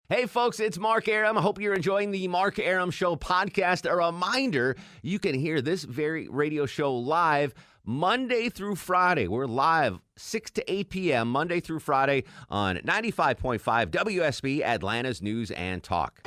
Hey, folks, it's Mark Arum. I hope you're enjoying the Mark Arum Show podcast. A reminder, you can hear this very radio show live Monday through Friday. We're live 6 to 8 p.m. Monday through Friday on 95.5 WSB, Atlanta's News and Talk.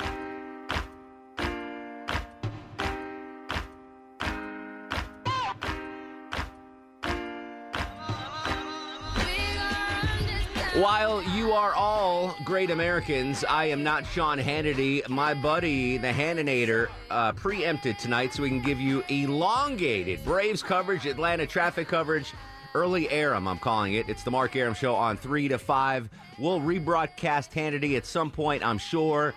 While you are all great Americans, I am not Sean Hannity. My buddy, the Hanninator, preempted tonight so we can give you elongated Braves coverage, Atlanta traffic coverage, early Arum, I'm calling it. It's the Mark Arum Show on 3 to 5. We'll rebroadcast Hannity at some point, I'm sure.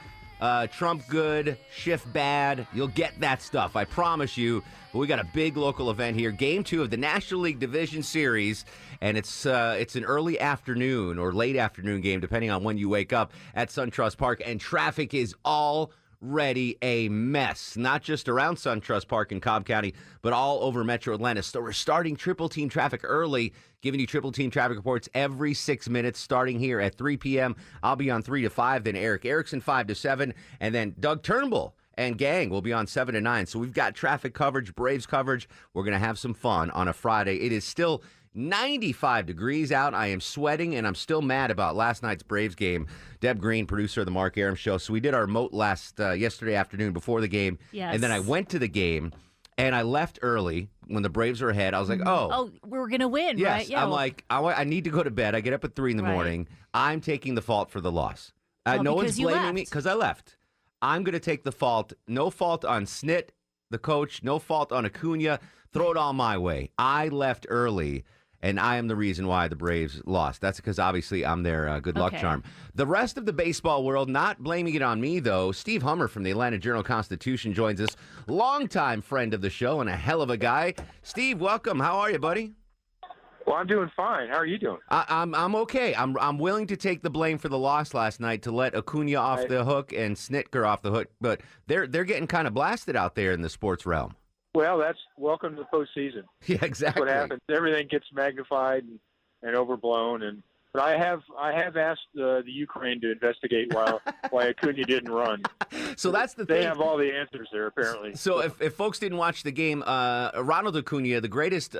Trump good, Schiff bad. You'll get that stuff, I promise you. But we got a big local event here. Game 2 of the National League Division Series, and it's an early afternoon or late afternoon game, depending on when you wake up at SunTrust Park. And traffic is already a mess, not just around SunTrust Park in Cobb County, but all over Metro Atlanta. So we're starting triple team traffic early, giving you triple team traffic reports every 6 minutes, starting here at 3 p.m. I'll be on 3 to 5, then Eric Erickson 5 to 7, and then Doug Turnbull and gang will be on 7 to 9. So we've got traffic coverage, Braves coverage. We're going to have some fun on a Friday. It is still 95 degrees out. I am sweating, and I'm still mad about last night's Braves game. Deb Green, producer of the Mark Arum Show. So we did our remote yesterday afternoon before the game, Yes. and then I went to the game, and I left early when the Braves were ahead. I was like, oh, we're going to win, yes. right? Yeah. I'm like, I need to go to bed. I get up at 3 in the Right. morning. I'm taking the fault for the loss. No one's because you blaming me left. because I left. I'm going to take the fault. No fault on Snit, the coach. No fault on Acuna. Throw it all my way. I left early, and I am the reason why the Braves lost. That's because, obviously, I'm their good luck Okay. charm. The rest of the baseball world, not blaming it on me, though. Steve Hummer from the Atlanta Journal-Constitution joins us. Longtime friend of the show and a hell of a guy. Steve, welcome. How are you, buddy? Well, I'm doing fine. How are you doing? I'm okay. I'm willing to take the blame for the loss last night to let Acuna off Right. the hook and Snitker off the hook, but they're getting kind of blasted out there in the sports realm. Well, that's welcome to the postseason. Yeah, That's exactly. what happens. Everything gets magnified and overblown. But I have asked the Ukraine to investigate why Acuna didn't run. So that's the They thing. have all the answers there, apparently. So if folks didn't watch the game, Ronald Acuna, the greatest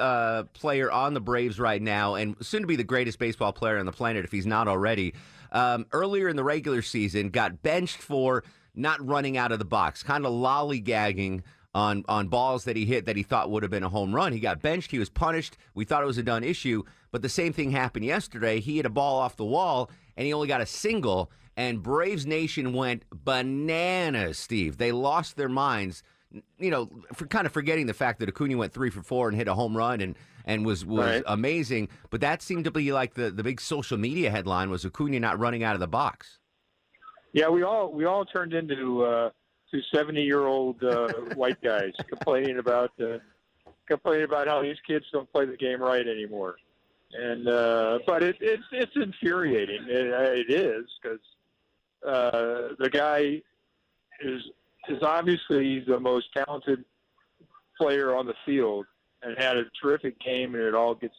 player on the Braves right now, and soon to be the greatest baseball player on the planet if he's not already, earlier in the regular season got benched for not running out of the box, kind of lollygagging on balls that he hit that he thought would have been a home run. He got benched. He was punished. We thought it was a done issue. But the same thing happened yesterday. He hit a ball off the wall, and he only got a single. And Braves Nation went bananas, Steve. They lost their minds, for kind of forgetting the fact that Acuna went 3 for 4 and hit a home run and was Right. amazing. But that seemed to be like the big social media headline was Acuna not running out of the box. Yeah, we all turned into 70-year-old white guys complaining about how these kids don't play the game right anymore. And but it's infuriating. It is because the guy is obviously the most talented player on the field and had a terrific game, and it all gets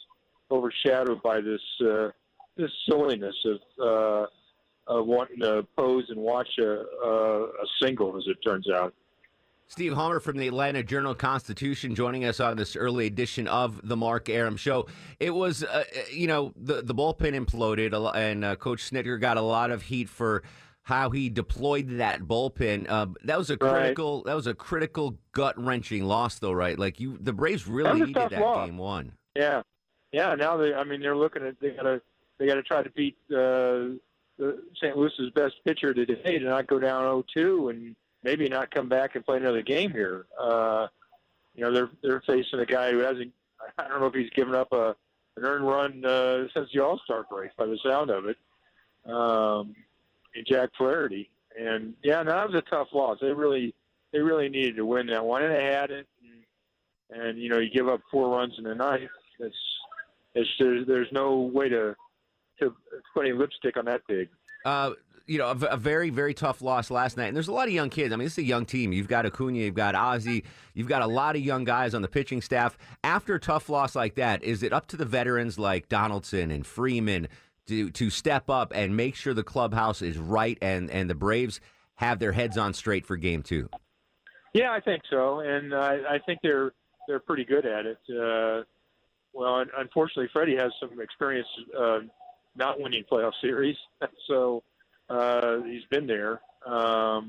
overshadowed by this silliness of wanting to pose and watch a single, as it turns out. Steve Hummer from the Atlanta Journal-Constitution joining us on this early edition of the Mark Arum Show. It was, the bullpen imploded, and Coach Snitker got a lot of heat for how he deployed that bullpen. That was a critical, gut-wrenching loss, though, right? Like the Braves really needed that loss. game one. Yeah. Now they're looking at they got to try to beat St. Louis's best pitcher today to not go down 0-2 and maybe not come back and play another game here. They're facing a guy who hasn't. I don't know if he's given up an earned run since the All-Star break, by the sound of it. Jack Flaherty, and that was a tough loss. They really needed to win that one, and they had it. And you give up 4 runs in the ninth. There's no way to put any lipstick on that pig. A very, very tough loss last night. And there's a lot of young kids. I mean, this is a young team. You've got Acuna, you've got Ozzie, you've got a lot of young guys on the pitching staff. After a tough loss like that, is it up to the veterans like Donaldson and Freeman to step up and make sure the clubhouse is right and the Braves have their heads on straight for Game 2? Yeah, I think so, and I think they're pretty good at it. Well, unfortunately, Freddie has some experience not winning playoff series, so he's been there. I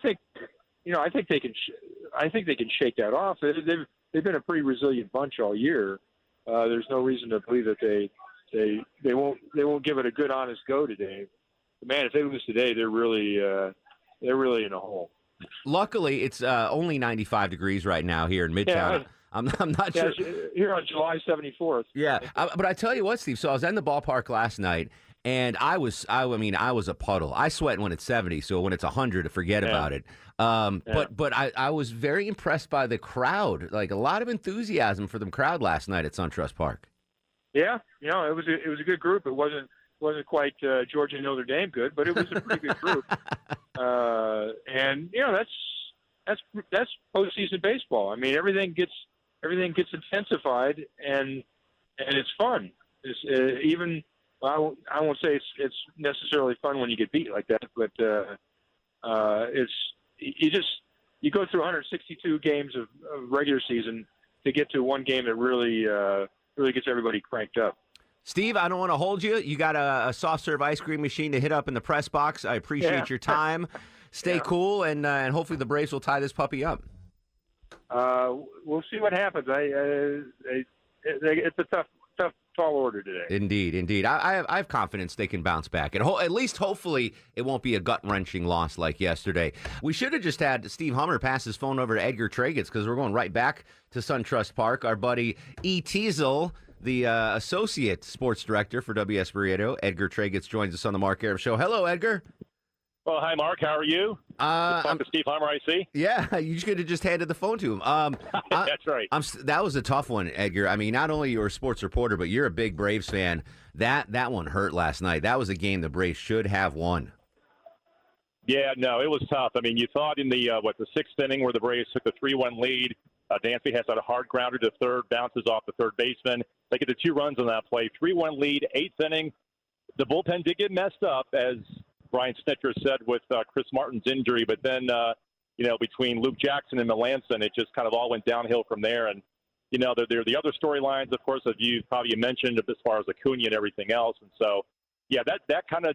think they can. I think they can shake that off. They've been a pretty resilient bunch all year. There's no reason to believe that they won't give it a good, honest go today. But man, if they lose today, they're really in a hole. Luckily, it's only 95 degrees right now here in Midtown. Yeah, I'm not sure. Here on July 74th. Yeah, but I tell you what, Steve. So I was in the ballpark last night, and I was a puddle. I sweat when it's 70, so when it's 100, forget about it. But I was very impressed by the crowd. Like, a lot of enthusiasm for the crowd last night at SunTrust Park. Yeah, it was a good group. It wasn't quite Georgia Notre Dame good, but it was a pretty good group. And that's postseason baseball. I mean, everything gets intensified, and it's fun. It's even I won't say it's necessarily fun when you get beat like that, but you go through 162 games of regular season to get to one game that really gets everybody cranked up. Steve, I don't want to hold you. You got a soft serve ice cream machine to hit up in the press box. I appreciate your time. Stay cool, and hopefully the Braves will tie this puppy up. We'll see what happens. It's a tough, tall order today. Indeed. I have confidence they can bounce back. And at least, hopefully, it won't be a gut-wrenching loss like yesterday. We should have just had Steve Hummer pass his phone over to Edgar Treiguts, because we're going right back to SunTrust Park. Our buddy E. Teasel, the associate sports director for WSB Radio, Edgar Treiguts, joins us on the Mark Arum Show. Hello, Edgar. Well, hi, Mark. How are you? I'm to Steve Hummer, I see. Yeah, you could have just handed the phone to him. That's right. That was a tough one, Edgar. I mean, not only you're a sports reporter, but you're a big Braves fan. That one hurt last night. That was a game the Braves should have won. Yeah, no, it was tough. I mean, you thought in the sixth inning where the Braves took the 3-1 lead, Dansby has a hard grounder to third, bounces off the third baseman. They get the 2 runs on that play. 3-1 lead, 8th inning. The bullpen did get messed up, as Brian Snitker said, with Chris Martin's injury. But then, between Luke Jackson and Melanson, it just kind of all went downhill from there. And, there are the other storylines, of course, as you probably mentioned, as far as Acuna and everything else. And so, yeah, that kind of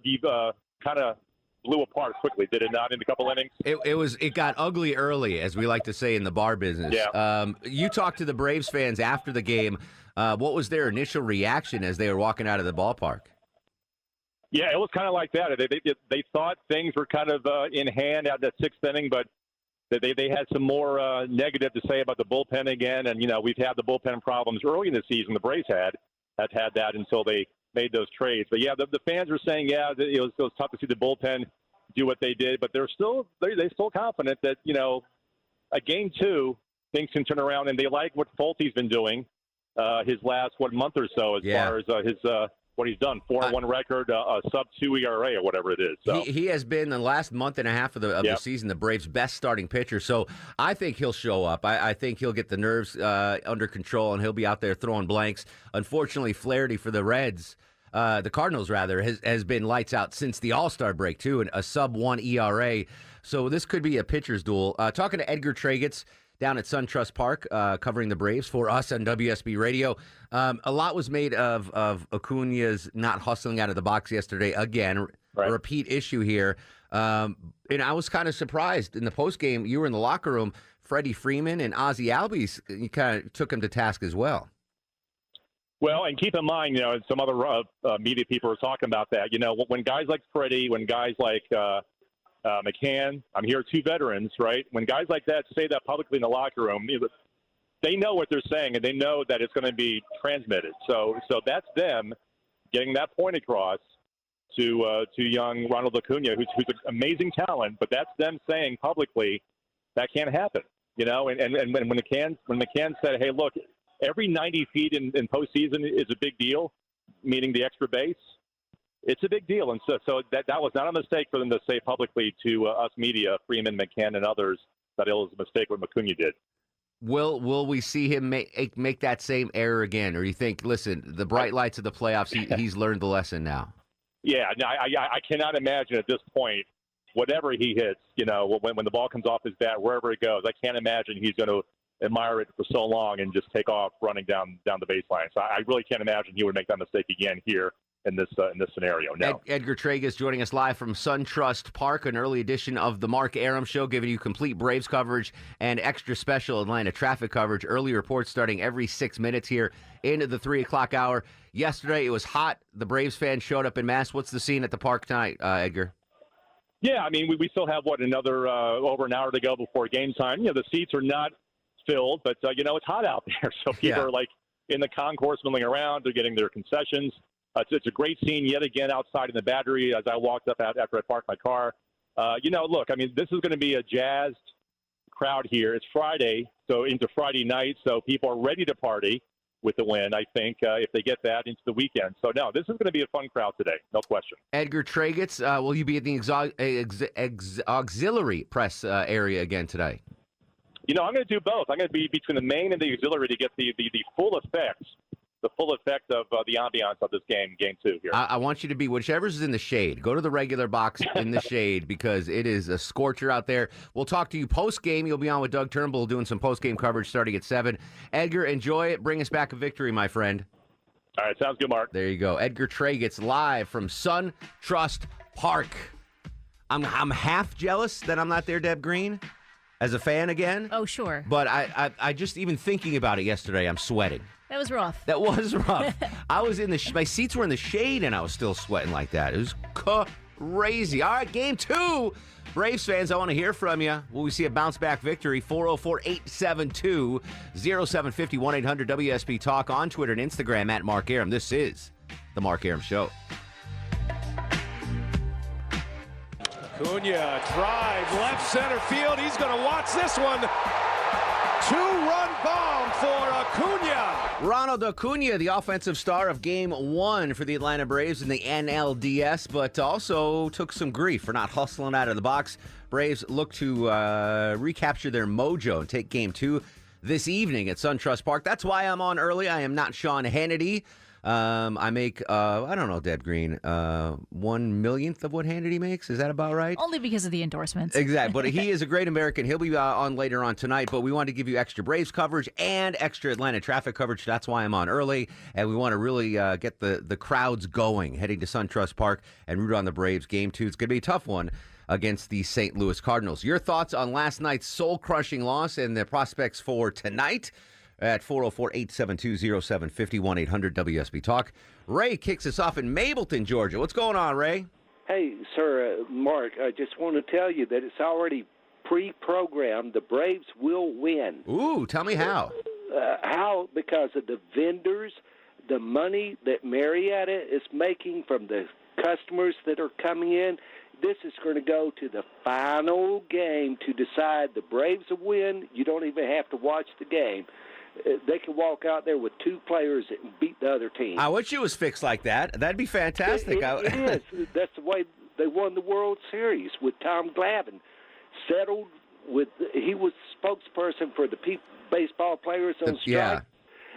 blew apart quickly, did it not, in a couple innings? It got ugly early, as we like to say in the bar business. Yeah. You talked to the Braves fans after the game. What was their initial reaction as they were walking out of the ballpark? Yeah, it was kind of like that. They thought things were kind of in hand at that 6th inning, but they had some more negative to say about the bullpen again. And, we've had the bullpen problems early in the season. The Braves had that until they made those trades. But, yeah, the fans were saying, it was tough to see the bullpen do what they did. But they're still confident that, a Game 2, things can turn around. And they like what Fultie's been doing his last, month or so as far as his what he's done, 4-1 record, a sub-2 ERA or whatever it is. So he has been the last month and a half of the season the Braves' best starting pitcher. So I think he'll show up. I think he'll get the nerves under control, and he'll be out there throwing blanks. Unfortunately, Flaherty for the Reds, the Cardinals rather, has been lights out since the All-Star break too, and a sub-1 ERA. So this could be a pitcher's duel. Talking to Edgar Treiguts down at SunTrust Park, covering the Braves for us on WSB Radio. A lot was made of Acuna's not hustling out of the box yesterday. Again, a repeat issue here. And I was kind of surprised in the postgame. You were in the locker room. Freddie Freeman and Ozzie Albies, you kind of took him to task as well. Well, and keep in mind, some other media people are talking about that. When guys like Freddie, when guys like McCann, I'm here 2 veterans, right? When guys like that say that publicly in the locker room, they know what they're saying, and they know that it's going to be transmitted. So that's them getting that point across to young Ronald Acuna, who's an amazing talent, but that's them saying publicly that can't happen. And when McCann said, hey, look, every 90 feet in postseason is a big deal, meaning the extra base. It's a big deal, and so that was not a mistake for them to say publicly to us media, Freeman, McCann, and others, that it was a mistake what Acuna did. Will we see him make that same error again, or you think, listen, the bright lights of the playoffs, he's learned the lesson now? Yeah, no, I cannot imagine at this point, whatever he hits, when the ball comes off his bat, wherever it goes, I can't imagine he's going to admire it for so long and just take off running down the baseline. So I really can't imagine he would make that mistake again here in this scenario. No. Edgar Treiguts joining us live from SunTrust Park, an early edition of the Mark Arum Show, giving you complete Braves coverage and extra special Atlanta traffic coverage. Early reports starting every 6 minutes here into the 3 o'clock hour. Yesterday, it was hot. The Braves fans showed up en masse. What's the scene at the park tonight, Edgar? Yeah, I mean, we still have, another over an hour to go before game time. The seats are not filled, but, it's hot out there. So people are, in the concourse milling around. They're getting their concessions. It's a great scene yet again outside in the Battery as I walked up after I parked my car. Look, I mean, this is going to be a jazzed crowd here. It's Friday, so into Friday night, so people are ready to party with the win, I think, if they get that into the weekend. So, no, this is going to be a fun crowd today, no question. Edgar Treiguts, will you be at the auxiliary press area again today? I'm going to do both. I'm going to be between the main and the auxiliary to get the full effects. The full effect of the ambiance of this game 2 here. I want you to be whichever's in the shade. Go to the regular box in the shade because it is a scorcher out there. We'll talk to you post-game. You'll be on with Doug Turnbull doing some post-game coverage starting at 7. Edgar, enjoy it. Bring us back a victory, my friend. All right, sounds good, Mark. There you go. Edgar Treiguts live from SunTrust Park. I'm half jealous that I'm not there, Deb Green, as a fan again. Oh, sure. But I just, even thinking about it yesterday, I'm sweating. That was rough. That was rough. I was in my seats were in the shade, and I was still sweating like that. It was crazy. All right, game 2. Braves fans, I want to hear from you. Will we see a bounce-back victory? 404-872-0750, 1-800-WSB Talk on Twitter and Instagram at Mark Arum. This is The Mark Arum Show. Acuna, drive, left center field. He's going to watch this one. 2-run bomb for Acuna. Ronald Acuna, the offensive star of Game 1 for the Atlanta Braves in the NLDS, but also took some grief for not hustling out of the box. Braves look to recapture their mojo and take Game 2 this evening at SunTrust Park. That's why I'm on early. I am not Sean Hannity. I make, I don't know, Deb Green, 1/1,000,000th of what Hannity makes. Is that about right? Only because of the endorsements. Exactly. But he is a great American. He'll be on later on tonight. But we want to give you extra Braves coverage and extra Atlanta traffic coverage. That's why I'm on early. And we want to really get the crowds going, heading to SunTrust Park and root on the Braves. Game 2, it's going to be a tough one against the St. Louis Cardinals. Your thoughts on last night's soul-crushing loss and the prospects for tonight? At 404-872-0750, 1-800-WSB Talk. Ray kicks us off in Mableton, Georgia. What's going on, Ray? Hey, sir, Mark, I just want to tell you that it's already pre-programmed. The Braves will win. Ooh, tell me how. How? Because of the vendors, the money that Marietta is making from the customers that are coming in. This is going to go to the final game to decide the Braves will win. You don't even have to watch the game. They can walk out there with 2 players and beat the other team. I wish it was fixed like that. That'd be fantastic. It is. That's the way they won the World Series with Tom Glavine. Settled with he was spokesperson for the baseball players on strike. Yeah.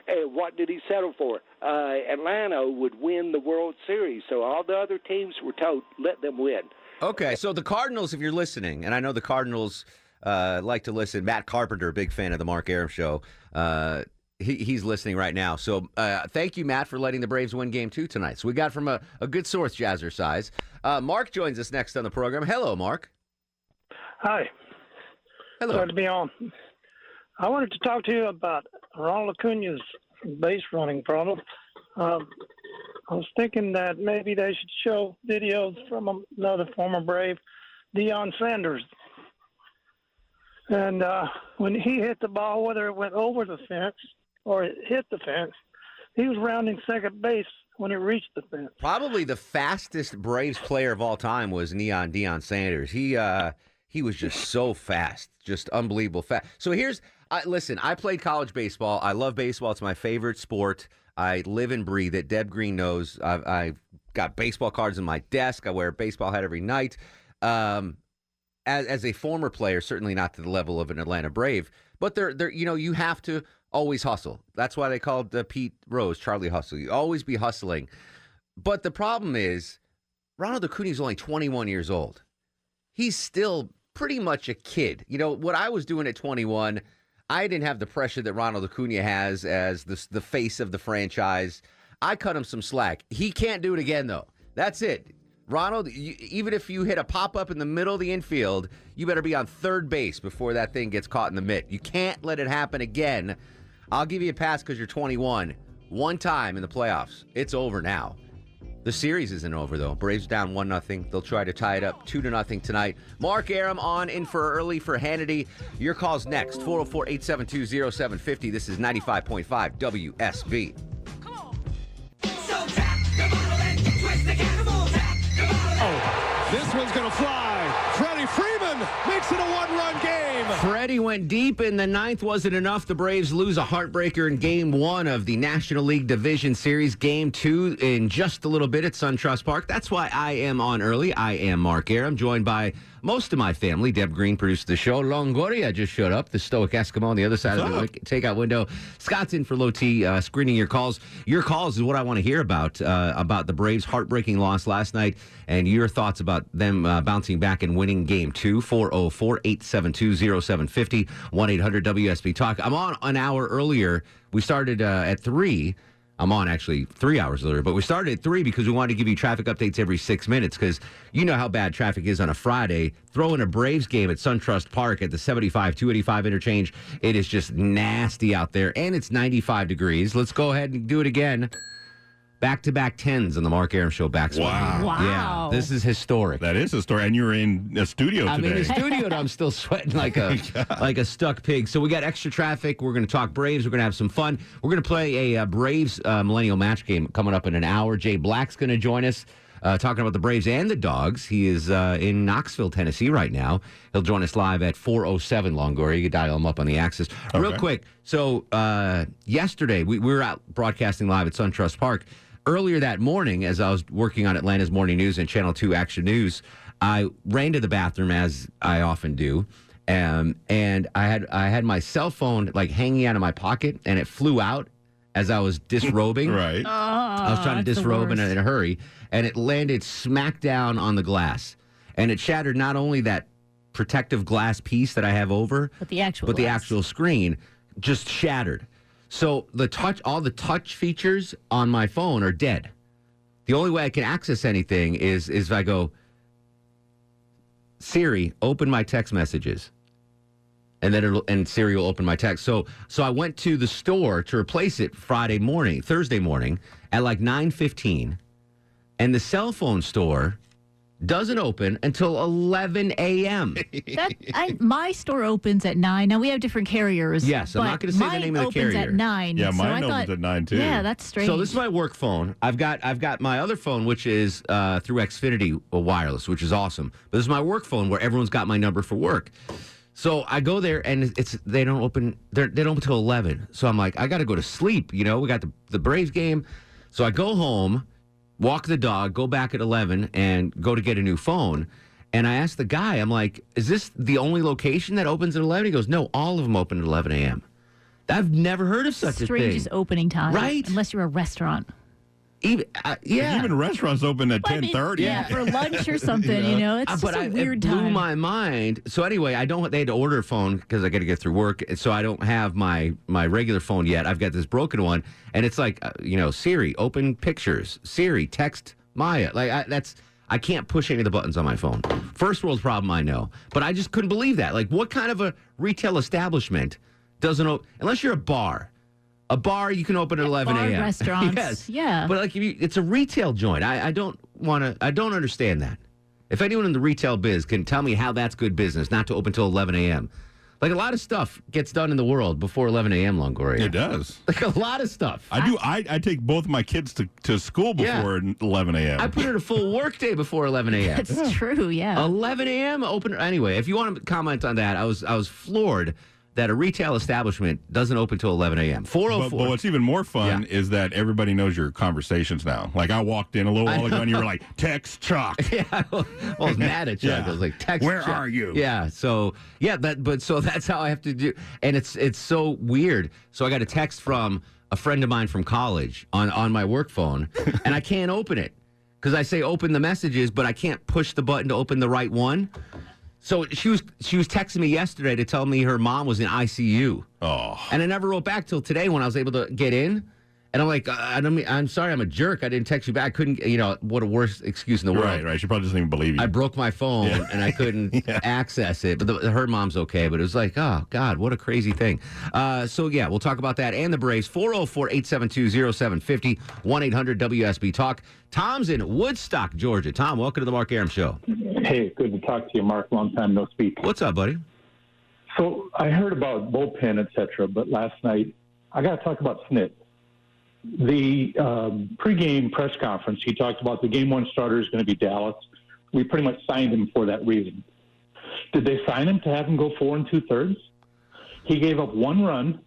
And what did he settle for? Atlanta would win the World Series. So all the other teams were told, let them win. Okay, so the Cardinals, if you're listening, and I know the Cardinals like to listen. Matt Carpenter, big fan of the Mark Arum Show. He's listening right now. So thank you, Matt, for letting the Braves win Game 2 tonight. So we got from a good source, Jazzercise. Mark joins us next on the program. Hello, Mark. Hi. Hello. Glad to be on. I wanted to talk to you about Ronald Acuna's base running problem. I was thinking that maybe they should show videos from another former Brave, Deion Sanders. And when he hit the ball, whether it went over the fence or it hit the fence, he was rounding second base when it reached the fence. Probably the fastest Braves player of all time was Deion Sanders. He was just so fast, just unbelievable fast. So listen, I played college baseball. I love baseball. It's my favorite sport. I live and breathe it. Deb Green knows. I've got baseball cards on my desk. I wear a baseball hat every night. as a former player, certainly not to the level of an Atlanta Brave, but they're you have to always hustle. That's why they called Pete Rose Charlie Hustle. You always be hustling. But the problem is, Ronald Acuna is only 21 years old. He's still pretty much a kid. What I was doing at 21, I didn't have the pressure that Ronald Acuna has as the face of the franchise. I cut him some slack. He can't do it again, though. That's it. Ronald, even if you hit a pop-up in the middle of the infield, you better be on third base before that thing gets caught in the mitt. You can't let it happen again. I'll give you a pass because you're 21. One time in the playoffs. It's over now. The series isn't over, though. Braves down 1-0. They'll try to tie it up 2-0 tonight. Mark Arum on in for early for Hannity. Your call's next. 404-872-0750. This is 95.5 WSB. Oh, this one's going to fly. Freddie Freeman makes it a one-run game. Freddie went deep in the ninth. Wasn't enough. The Braves lose a heartbreaker in Game 1 of the National League Division Series. Game 2 in just a little bit at SunTrust Park. That's why I am on early. I am Mark Arum, joined by most of my family. Deb Green produced the show. Longoria just showed up, the stoic Eskimo on the other side of the takeout window. Scott's in for Low T, screening your calls. Your calls is what I want to hear about the Braves' heartbreaking loss last night and your thoughts about them bouncing back and winning Game 2. 404-872-0750, 1-800-WSB-TALK. I'm on an hour earlier. We started at 3. I'm on actually 3 hours earlier, but we started at 3 because we wanted to give you traffic updates every 6 minutes because you know how bad traffic is on a Friday. Throwing a Braves game at SunTrust Park at the 75-285 interchange, it is just nasty out there, and it's 95 degrees. Let's go ahead and do it again. Back-to-back 10s on the Mark Arum Show back. Wow. Yeah, this is historic. That is historic, and you're in a studio today. I'm in a studio, and I'm still sweating like a stuck pig. So we got extra traffic. We're going to talk Braves. We're going to have some fun. We're going to play a Braves Millennial Match Game coming up in an hour. Jay Black's going to join us talking about the Braves and the Dogs. He is in Knoxville, Tennessee right now. He'll join us live at 4:07 Longoria. You can dial him up on the Axis. Okay. Real quick, so yesterday we were out broadcasting live at SunTrust Park. Earlier that morning, as I was working on Atlanta's Morning News and Channel 2 Action News, I ran to the bathroom, as I often do, and I had my cell phone like hanging out of my pocket, and it flew out as I was disrobing. Right. I was trying to disrobe in a hurry, and it landed smack down on the glass, and it shattered not only that protective glass piece that I have over, but the actual screen just shattered. So all the touch features on my phone are dead. The only way I can access anything is if I go, Siri, open my text messages. And then Siri will open my text. So I went to the store to replace it Thursday morning at like 9:15. And the cell phone store doesn't open until 11 a.m. My store opens at 9. Now, we have different carriers. Yes, I'm not going to say the name of the carrier. Mine opens at 9. Yeah, mine opens at 9, too. Yeah, that's strange. So this is my work phone. I've got my other phone, which is through Xfinity wireless, which is awesome. But this is my work phone where everyone's got my number for work. So I go there, and they don't open till 11. So I'm like, I got to go to sleep. We got the Braves game. So I go home, walk the dog, go back at 11, and go to get a new phone. And I asked the guy, I'm like, is this the only location that opens at 11? He goes, no, all of them open at 11 a.m. I've never heard of such a thing. Strangest opening time. Right? Unless you're a restaurant. Even restaurants open at 10:30. Yeah, for lunch or something, It's just a weird time. It blew my mind. So anyway, they had to order a phone because I got to get through work. So I don't have my regular phone yet. I've got this broken one. And it's like, Siri, open pictures. Siri, text Maya. I can't push any of the buttons on my phone. First world problem, I know. But I just couldn't believe that. Like, what kind of a retail establishment doesn't open? Unless you're a bar. A bar you can open at 11 a.m. Restaurants, yes. Yeah. But it's a retail joint. I don't understand that. If anyone in the retail biz can tell me how that's good business, not to open till 11 a.m. Like, a lot of stuff gets done in the world before 11 a.m., Longoria. It does. Like, a lot of stuff. I do. I take both my kids to school before 11 a.m. I put in a full work day before 11 a.m. That's true, yeah. 11 a.m. open. Anyway, if you want to comment on that, I was floored that a retail establishment doesn't open till 11 a.m. 404. But what's even more fun is that everybody knows your conversations now. Like, I walked in a little while ago, and you were like, text Chuck. Yeah, well, I was mad at Chuck. I was like, text Where Chuck. are you? Yeah, so, so that's how I have to do. And it's so weird. So I got a text from a friend of mine from college on my work phone, and I can't open it because I say open the messages, but I can't push the button to open the right one. So she was texting me yesterday to tell me her mom was in ICU. Oh. And I never wrote back till today when I was able to get in. And I'm like, I'm sorry, I'm a jerk. I didn't text you back. I couldn't, what a worse excuse in the world. Right. She probably doesn't even believe you. I broke my phone and I couldn't access it. But her mom's okay. But it was like, oh, God, what a crazy thing. We'll talk about that and the Braves. 404-872-0750, 1-800-WSB-TALK. Tom's in Woodstock, Georgia. Tom, welcome to the Mark Arum Show. Hey, good to talk to you, Mark. Long time no speak. What's up, buddy? So I heard about bullpen, et cetera, but last night I got to talk about Snit. The pregame press conference, he talked about the game one starter is going to be Dallas. We pretty much signed him for that reason. Did they sign him to have him go 4 2/3? He gave up 1 run.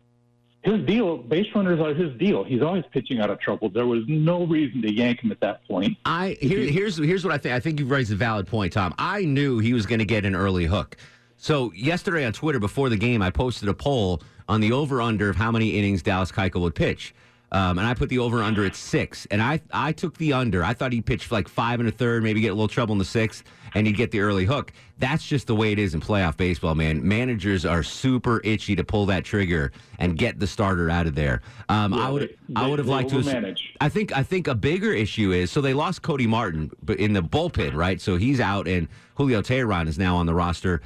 His deal, base runners are his deal. He's always pitching out of trouble. There was no reason to yank him at that point. Here's what I think. I think you've raised a valid point, Tom. I knew he was going to get an early hook. So yesterday on Twitter before the game, I posted a poll on the over-under of how many innings Dallas Keuchel would pitch. And I put the over-under at 6. And I took the under. I thought he'd pitch for like 5 1/3, maybe get a little trouble in the 6th, and he'd get the early hook. That's just the way it is in playoff baseball, man. Managers are super itchy to pull that trigger and get the starter out of there. I would have liked to manage. I think a bigger issue is, so they lost Cody Martin in the bullpen, right? So he's out, and Julio Teheran is now on the roster.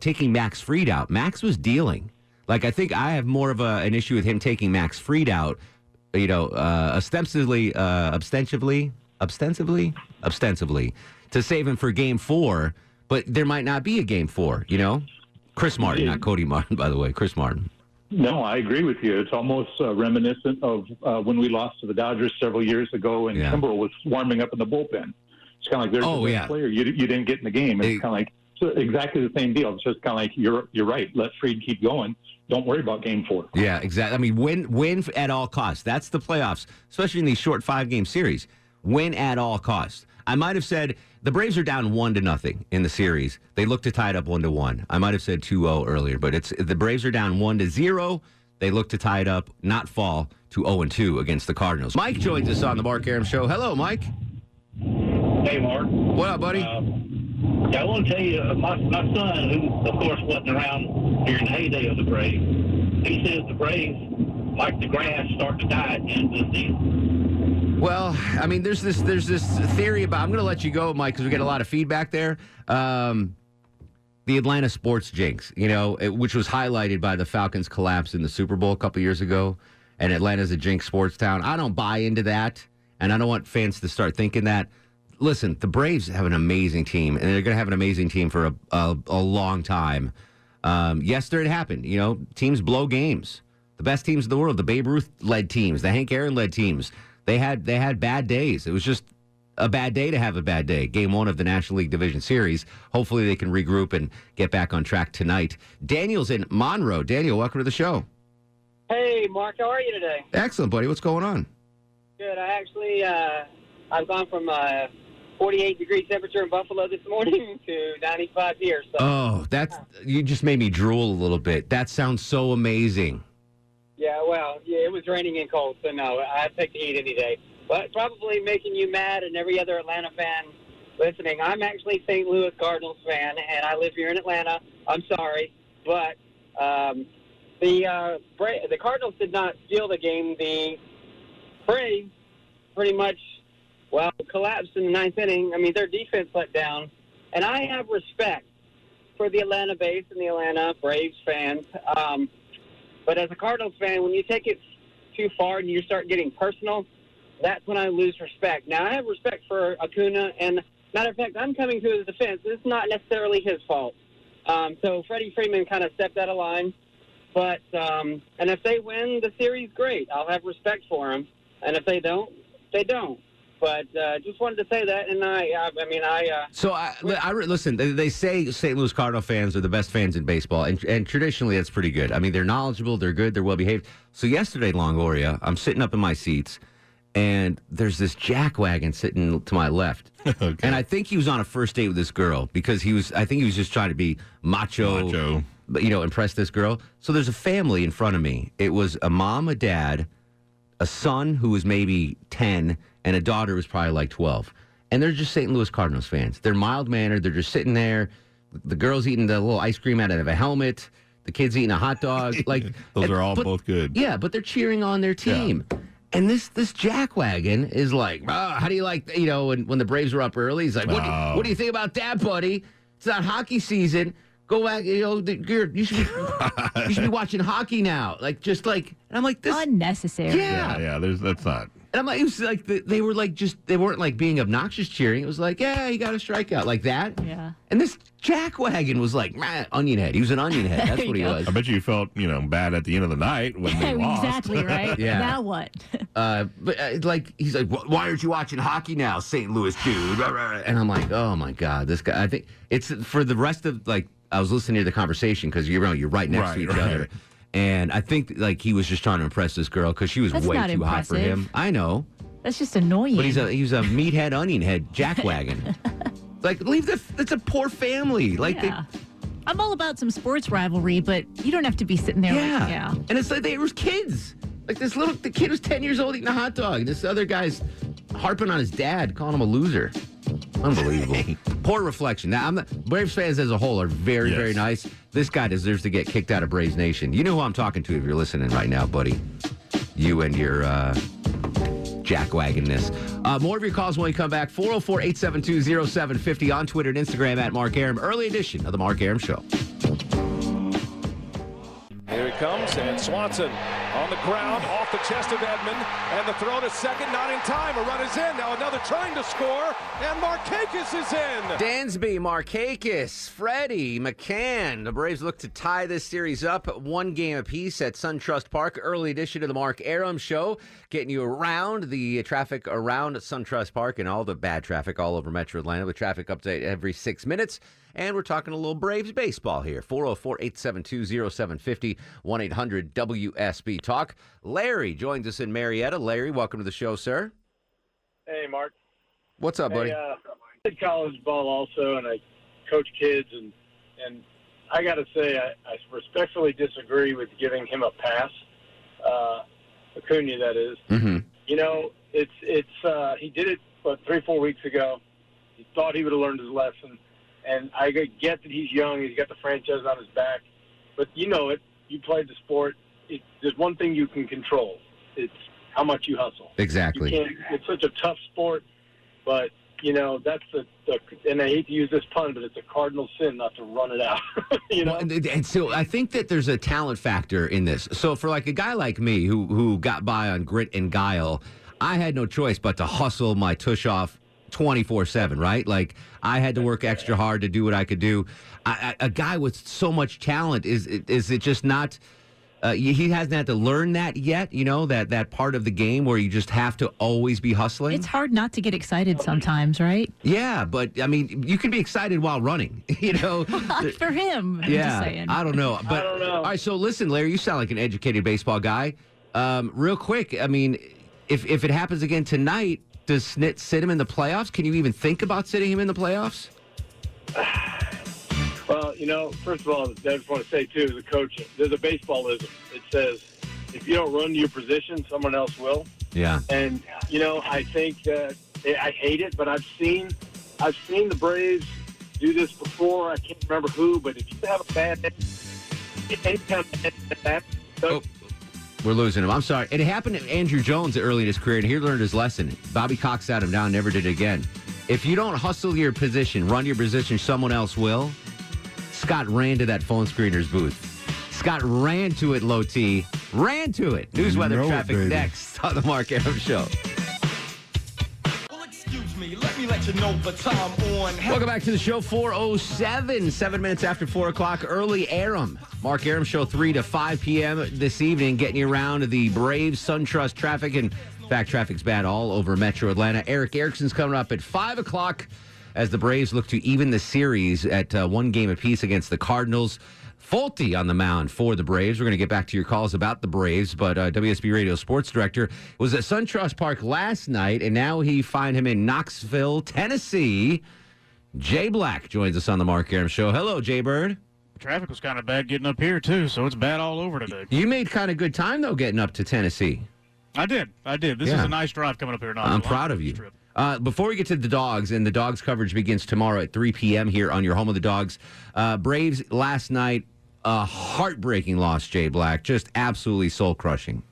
Taking Max Fried out. Max was dealing. Like, I think I have more of an issue with him taking Max Fried out, ostensibly, to save him for Game 4, but there might not be a Game 4, Chris Martin, not Cody Martin, by the way, Chris Martin. No, I agree with you. It's almost reminiscent of when we lost to the Dodgers several years ago and Kimbrel was warming up in the bullpen. It's kind of like there's a player you didn't get in the game. It's kind of like exactly the same deal. It's just kind of like you're right. Let Fried keep going. Don't worry about Game 4. Yeah, exactly. I mean, win at all costs. That's the playoffs, especially in these short 5-game series. Win at all costs. I might have said the Braves are down 1-0 in the series. They look to tie it up 1-1. I might have said 2-0 earlier, but the Braves are down 1-0. They look to tie it up, not fall to 0-2 against the Cardinals. Mike joins us on the Mark Arum Show. Hello, Mike. Hey, Mark. What up, buddy? I want to tell you, my son, who, of course, wasn't around during the heyday of the Braves, he says the Braves, like the grass, start to die at the end of the season. Well, I mean, there's this theory about, I'm going to let you go, Mike, because we get a lot of feedback there. The Atlanta sports jinx, which was highlighted by the Falcons' collapse in the Super Bowl a couple years ago, and Atlanta's a jinx sports town. I don't buy into that, and I don't want fans to start thinking that. Listen, the Braves have an amazing team, and they're going to have an amazing team for a long time. Yesterday it happened. Teams blow games. The best teams in the world, the Babe Ruth-led teams, the Hank Aaron-led teams, they had bad days. It was just a bad day to have a bad day. Game 1 of the National League Division Series. Hopefully they can regroup and get back on track tonight. Daniel's in Monroe. Daniel, welcome to the show. Hey, Mark, how are you today? Excellent, buddy. What's going on? Good. I actually, I've gone from 48-degree temperature in Buffalo this morning to 95 here. So. Oh, you just made me drool a little bit. That sounds so amazing. Yeah, well, it was raining and cold, so no, I'd take the heat any day. But probably making you mad and every other Atlanta fan listening. I'm actually a St. Louis Cardinals fan, and I live here in Atlanta. I'm sorry, but the Cardinals did not steal the game. The Braves pretty much collapsed in the 9th inning. I mean, their defense let down. And I have respect for the Atlanta base and the Atlanta Braves fans. But as a Cardinals fan, when you take it too far and you start getting personal, that's when I lose respect. Now, I have respect for Acuna. And matter of fact, I'm coming to his defense. This is not necessarily his fault. So Freddie Freeman kind of stepped out of line. But and if they win the series, great. I'll have respect for them. And if they don't, they don't. But just wanted to say that, and listen. They say St. Louis Cardinal fans are the best fans in baseball, and traditionally that's pretty good. I mean, they're knowledgeable, they're good, they're well behaved. So yesterday, Longoria, I'm sitting up in my seats, and there's this jackwagon sitting to my left, okay. And I think he was on a first date with this girl because I think he was just trying to be macho, but impress this girl. So there's a family in front of me. It was a mom, a dad, a son who was maybe 10, and a daughter was probably like 12. And they're just St. Louis Cardinals fans. They're mild-mannered. They're just sitting there. The girl's eating the little ice cream out of a helmet. The kid's eating a hot dog. Those are all both good. Yeah, but they're cheering on their team. Yeah. And this jackwagon is like, how do you like, when the Braves were up early, he's like, what do you think about that, buddy? It's not hockey season. Go back, you should be watching hockey now. And I'm like, this unnecessary. Yeah, that's not. And I'm like, it was like they were like they weren't like being obnoxious cheering. It was like, yeah, you got a strikeout like that. Yeah. And this jackwagon was like, onion head. He was an onion head. That's what he was. I bet you felt bad at the end of the night when they lost. Exactly right. Yeah. Now what? But he's like, why aren't you watching hockey now, St. Louis dude? And I'm like, oh my God, this guy. I think it's for the rest of I was listening to the conversation because you're right next to each other. And I think he was just trying to impress this girl because she was way too hot for him. I know. That's just annoying. But he's a meathead, onion head jackwagon. It's a poor family. I'm all about some sports rivalry, but you don't have to be sitting there. Yeah. And it's like they were kids. The kid was 10 years old eating a hot dog. This other guy's harping on his dad, calling him a loser. Unbelievable. Poor reflection. Now, Braves fans as a whole are very, very nice. This guy deserves to get kicked out of Braves Nation. You know who I'm talking to if you're listening right now, buddy. You and your jackwagonness. More of your calls when we come back. 404-872-0750 on Twitter and Instagram at Mark Arum. Early edition of the Mark Arum Show. Here he comes, and Swanson on the ground, off the chest of Edmund, and the throw to second, not in time. A run is in. Now another trying to score, and Markakis is in. Dansby, Markakis, Freddie, McCann. The Braves look to tie this series up 1 game apiece at SunTrust Park. Early edition of the Mark Arum Show, getting you around the traffic around SunTrust Park and all the bad traffic all over Metro Atlanta with traffic update every 6 minutes. And we're talking a little Braves baseball here. 404-872-0750, 1-800-WSB Talk. Larry joins us in Marietta. Larry, welcome to the show, sir. Hey, Mark. What's up, buddy? I did college ball also, and I coach kids, and I got to say I respectfully disagree with giving him a pass, Acuna, that is. Mm-hmm. It's he did it 3-4 weeks ago. He thought he would have learned his lesson. And I get that he's young, he's got the franchise on his back, but you know it. You played the sport. There's one thing you can control. It's how much you hustle. Exactly. It's such a tough sport, but that's and I hate to use this pun, but it's a cardinal sin not to run it out. Well, and so I think that there's a talent factor in this. So for a guy like me who got by on grit and guile, I had no choice but to hustle my tush off 24/7, right? I had to work extra hard to do what I could do. A guy with so much talent, is it just not? He hasn't had to learn that yet. That part of the game where you just have to always be hustling. It's hard not to get excited sometimes, right? Yeah, but I mean, you can be excited while running. For him. I'm yeah, just saying. I don't know. But I don't know. All right, so listen, Larry, you sound like an educated baseball guy. Real quick, I mean, if it happens again tonight, does Snit sit him in the playoffs? Can you even think about sitting him in the playoffs? Well, first of all, I just want to say, too, as a coach, there's a baseballism. It says, if you don't run to your position, someone else will. Yeah. And, I think that I hate it, but I've seen the Braves do this before. I can't remember who, but if you have a bad day, anytime that we're losing him. I'm sorry. It happened to Andrew Jones early in his career, and he learned his lesson. Bobby Cox sat him down, never did it again. If you don't hustle your position, run your position, someone else will. Scott ran to that phone screener's booth. Scott ran to it, Low T. Ran to it. News, weather, traffic next on the Mark Arum Show. Let me let you know the time on. Welcome back to the show. 4:07, 7 minutes after 4 o'clock. Early Arum. Mark Arum Show, 3 to 5 p.m. this evening, getting you around to the Braves SunTrust traffic. And In fact, traffic's bad all over Metro Atlanta. Eric Erickson's coming up at 5 o'clock as the Braves look to even the series at 1 game apiece against the Cardinals. Fulte on the mound for the Braves. We're going to get back to your calls about the Braves, but WSB Radio Sports Director was at SunTrust Park last night, and now he find him in Knoxville, Tennessee. Jay Black joins us on the Mark Arum Show. Hello, Jay Bird. Traffic was kind of bad getting up here, too, so it's bad all over today. You made kind of good time, though, getting up to Tennessee. I did. This is a nice drive coming up here. I'm proud of you. Before we get to the Dogs, and the Dogs coverage begins tomorrow at 3 p.m. here on your home of the Dogs, Braves last night, a heartbreaking loss, Jay Black, just absolutely soul-crushing.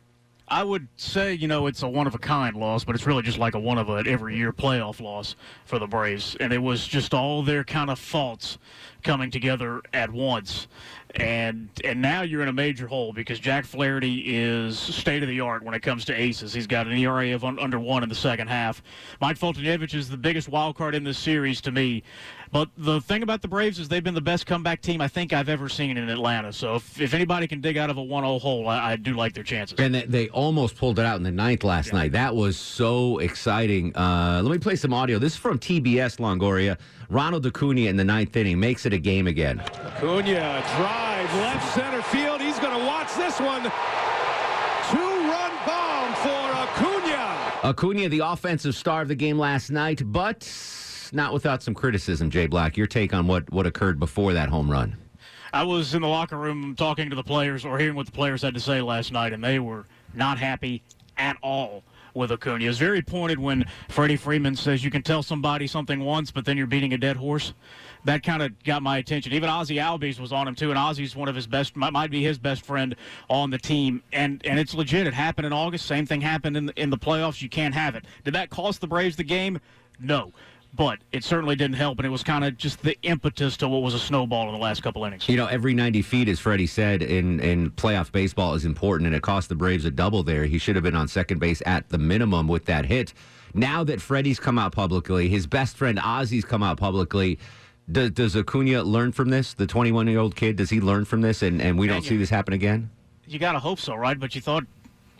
I would say, it's a one-of-a-kind loss, but it's really just like a one-of-a-every-year playoff loss for the Braves. And it was just all their kind of faults coming together at once. And now you're in a major hole because Jack Flaherty is state-of-the-art when it comes to aces. He's got an ERA of under 1 in the second half. Mike Foltynewicz is the biggest wild card in this series to me. But the thing about the Braves is they've been the best comeback team I think I've ever seen in Atlanta. So if anybody can dig out of a 1-0 hole, I do like their chances. And they almost pulled it out in the ninth last night. That was so exciting. Let me play some audio. This is from TBS Longoria. Ronald Acuna in the ninth inning makes it a game again. Acuna drive left center field. He's going to watch this one. 2-run bomb for Acuna. Acuna, the offensive star of the game last night, but not without some criticism, Jay Black. Your take on what occurred before that home run? I was in the locker room talking to the players or hearing what the players had to say last night, and they were not happy at all with Acuna. It was very pointed when Freddie Freeman says you can tell somebody something once, but then you're beating a dead horse. That kind of got my attention. Even Ozzie Albies was on him, too, and Ozzie's one of his best, might be his best friend on the team. And it's legit. It happened in August. Same thing happened in the playoffs. You can't have it. Did that cost the Braves the game? No. But it certainly didn't help, and it was kind of just the impetus to what was a snowball in the last couple innings. Every 90 feet, as Freddie said, in playoff baseball is important, and it cost the Braves a double there. He should have been on second base at the minimum with that hit. Now that Freddie's come out publicly, his best friend Ozzie's come out publicly, does Acuna learn from this? The 21-year-old kid, does he learn from this, and we don't see this happen again? You got to hope so, right? But you thought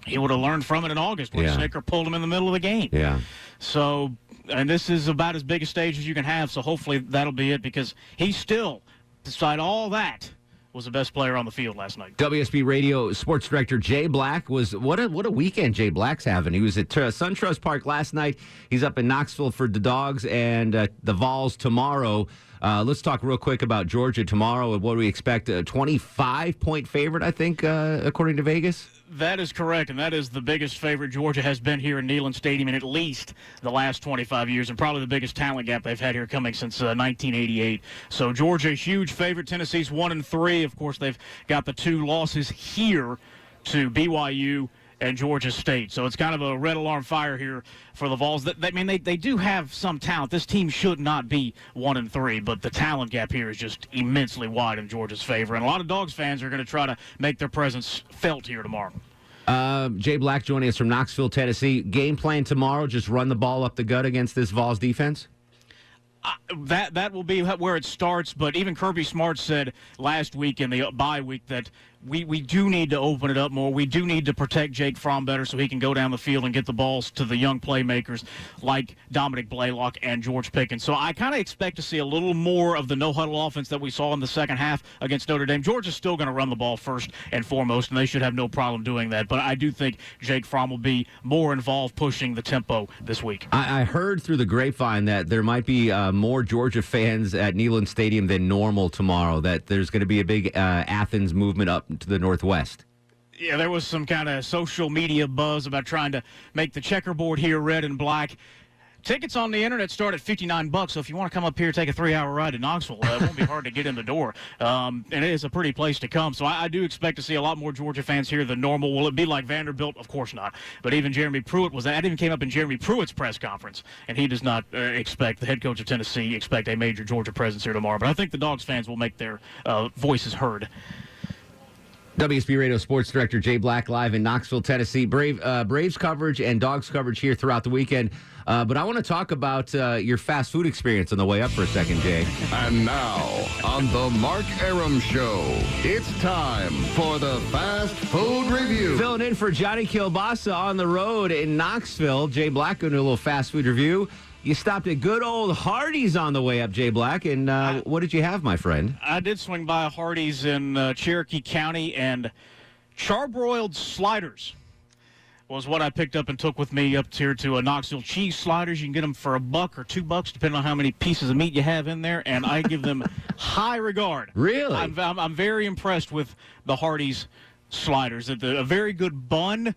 he would have learned from it in August when Snicker pulled him in the middle of the game. Yeah. So... And this is about as big a stage as you can have, so hopefully that'll be it because he still, despite all that, was the best player on the field last night. WSB Radio Sports Director Jay Black was what a weekend Jay Black's having. He was at SunTrust Park last night. He's up in Knoxville for the Dogs and the Vols tomorrow. Let's talk real quick about Georgia tomorrow and what do we expect? A 25-point favorite, I think, according to Vegas? That is correct, and that is the biggest favorite Georgia has been here in Neyland Stadium in at least the last 25 years, and probably the biggest talent gap they've had here coming since 1988. So Georgia, huge favorite. Tennessee's 1-3. Of course, they've got the 2 losses here to BYU and Georgia State. So it's kind of a red alarm fire here for the Vols. They do have some talent. This team should not be 1-3, but the talent gap here is just immensely wide in Georgia's favor. And a lot of Dogs fans are going to try to make their presence felt here tomorrow. Jay Black joining us from Knoxville, Tennessee. Game plan tomorrow, just run the ball up the gut against this Vols defense? That will be where it starts, but even Kirby Smart said last week in the bye week that we do need to open it up more. We do need to protect Jake Fromm better so he can go down the field and get the balls to the young playmakers like Dominic Blaylock and George Pickens. So I kind of expect to see a little more of the no-huddle offense that we saw in the second half against Notre Dame. Georgia's still going to run the ball first and foremost, and they should have no problem doing that. But I do think Jake Fromm will be more involved pushing the tempo this week. I heard through the grapevine that there might be more Georgia fans at Neyland Stadium than normal tomorrow, that there's going to be a big Athens movement up to the northwest. Yeah, there was some kind of social media buzz about trying to make the checkerboard here red and black. Tickets on the internet start at $59, so if you want to come up here, take a 3-hour ride to Knoxville, it won't be hard to get in the door. And it is a pretty place to come. So I do expect to see a lot more Georgia fans here than normal. Will it be like Vanderbilt? Of course not. But even Jeremy Pruitt that even came up in Jeremy Pruitt's press conference, and he does not expect, the head coach of Tennessee, expect a major Georgia presence here tomorrow. But I think the Dogs fans will make their voices heard. WSB Radio Sports Director Jay Black live in Knoxville, Tennessee. Braves coverage and Dogs coverage here throughout the weekend. But I want to talk about your fast food experience on the way up for a second, Jay. And now, on the Mark Arum Show, it's time for the Fast Food Review. Filling in for Johnny Kilbasa on the road in Knoxville. Jay Black going to do a little fast food review. You stopped at good old Hardee's on the way up, Jay Black, and what did you have, my friend? I did swing by Hardee's in Cherokee County, and charbroiled sliders was what I picked up and took with me up here to Knoxville. Cheese sliders, you can get them for $1 or $2, depending on how many pieces of meat you have in there, and I give them high regard. Really? I'm very impressed with the Hardee's sliders. A very good bun.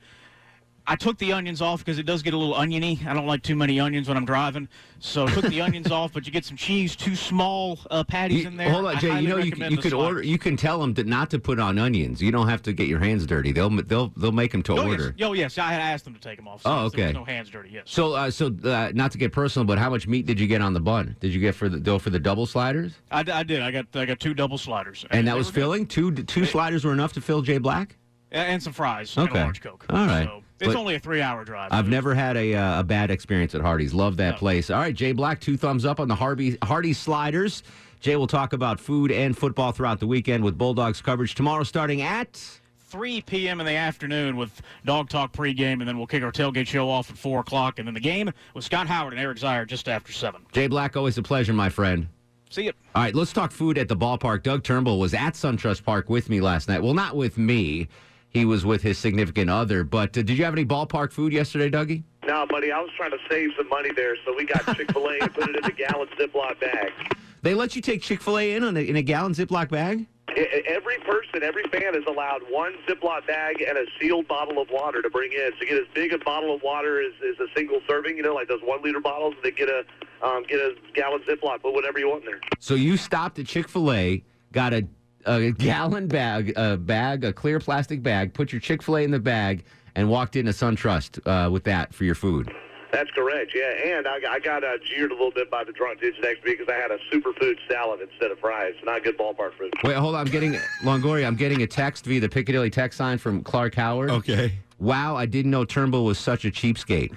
I took the onions off because it does get a little oniony. I don't like too many onions when I'm driving, so I took the onions off. But you get some cheese, 2 small patties in there. Hold on, Jay. You can tell them not to put on onions. You don't have to get your hands dirty. They'll make them to order. Yes. Oh yes, I had asked them to take them off. So okay. There was no hands dirty. Yes. So not to get personal, but how much meat did you get on the bun? Did you get for the double sliders? I did. I got 2 double sliders. And that was filling. Two sliders were enough to fill Jay Black. And some fries. Okay. And a large Coke. All right. So it's only a 3-hour drive. I've never had a bad experience at Hardee's. Love that place. All right, Jay Black, 2 thumbs up on the Hardee's sliders. Jay will talk about food and football throughout the weekend with Bulldogs coverage tomorrow starting at 3 p.m. in the afternoon with Dog Talk pregame, and then we'll kick our tailgate show off at 4 o'clock. And then the game with Scott Howard and Eric Zier just after 7. Jay Black, always a pleasure, my friend. See you. All right, let's talk food at the ballpark. Doug Turnbull was at SunTrust Park with me last night. Well, not with me. He was with his significant other. But did you have any ballpark food yesterday, Dougie? No, buddy. I was trying to save some money there, so we got Chick-fil-A and put it in a gallon Ziploc bag. They let you take Chick-fil-A in a gallon Ziploc bag? Every person, every fan is allowed 1 Ziploc bag and a sealed bottle of water to bring in. So get as big a bottle of water as a single serving, like those 1-liter bottles, and then get a gallon Ziploc, put whatever you want in there. So you stopped at Chick-fil-A, got a gallon bag, a clear plastic bag, put your Chick-fil-A in the bag, and walked into SunTrust with that for your food. That's correct, yeah. And I got jeered a little bit by the drunk dudes next to me because I had a superfood salad instead of fries. Not good ballpark food. Wait, hold on. Longoria, I'm getting a text via the Piccadilly text sign from Clark Howard. Okay. Wow, I didn't know Turnbull was such a cheapskate.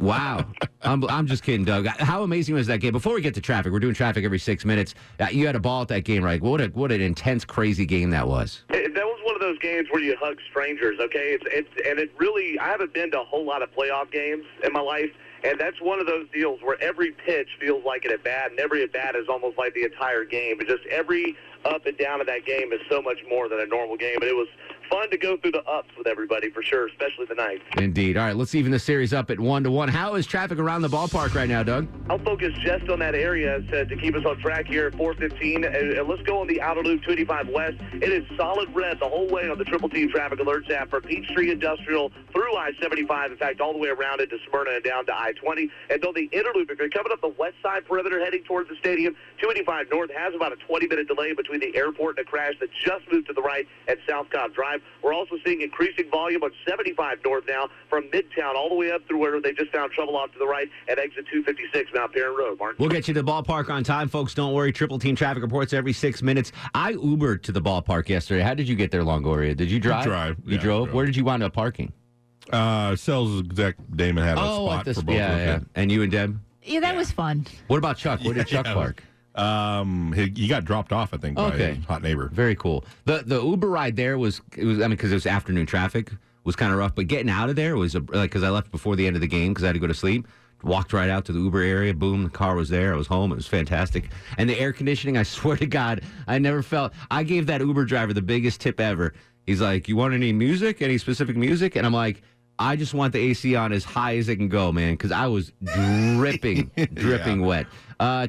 Wow. I'm just kidding, Doug. How amazing was that game? Before we get to traffic, we're doing traffic every 6 minutes. You had a ball at that game, right? What an intense, crazy game that was. That was one of those games where you hug strangers, okay? It really, I haven't been to a whole lot of playoff games in my life, and that's one of those deals where every pitch feels like an at-bat, and every at-bat is almost like the entire game. But just every up and down of that game is so much more than a normal game, and it was fun to go through the ups with everybody for sure, especially the ninth. Indeed. All right, let's even the series up at 1-1. How is traffic around the ballpark right now, Doug? I'll focus just on that area to keep us on track here at 4:15. And let's go on the outer loop 285 West. It is solid red the whole way on the Triple T Traffic Alerts app from Peachtree Industrial through I-75. In fact, all the way around it to Smyrna and down to I-20. And on the inner loop, if you're coming up the west side perimeter heading towards the stadium, 285 North has about a 20-minute delay between the airport and a crash that just moved to the right at South Cobb Drive. We're also seeing increasing volume on 75 North now from Midtown all the way up through where they just found trouble off to the right at exit 256 Mount Perrin Road, Mark. We'll get you to the ballpark on time, folks. Don't worry. Triple Team Traffic reports every 6 minutes. I Ubered to the ballpark yesterday. How did you get there, Longoria? Did you drive? You drove? Where did you wind up parking? Sales exec Damon had a spot for both of them. And you and Deb? Yeah, that was fun. What about Chuck? Where did Chuck park? He got dropped off, I think, by a hot neighbor. Very cool. The Uber ride there was because it was afternoon traffic, was kind of rough, but getting out of there was because I left before the end of the game because I had to go to sleep. Walked right out to the Uber area. Boom, the car was there. I was home. It was fantastic. And the air conditioning, I swear to God, I never felt. I gave that Uber driver the biggest tip ever. He's like, "You want any music? Any specific music?" And I'm like, I just want the AC on as high as it can go, man, because I was dripping wet.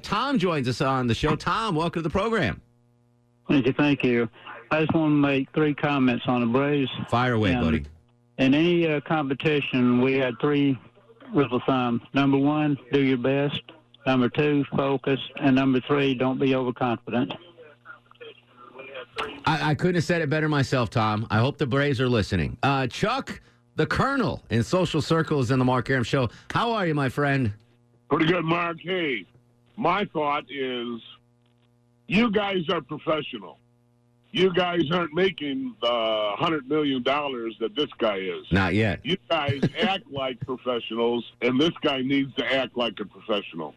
Tom joins us on the show. Tom, welcome to the program. Thank you. I just want to make 3 comments on the Braves. Fire away, buddy. In any competition, we had 3 rules of thumb. Number 1, do your best. Number 2, focus. And number 3, don't be overconfident. I couldn't have said it better myself, Tom. I hope the Braves are listening. Chuck, the Colonel in social circles in the Mark Arum Show. How are you, my friend? Pretty good, Mark. Hey, my thought is you guys are professional. you guys aren't making the $100 million that this guy is. Not yet. You guys act like professionals, and this guy needs to act like a professional.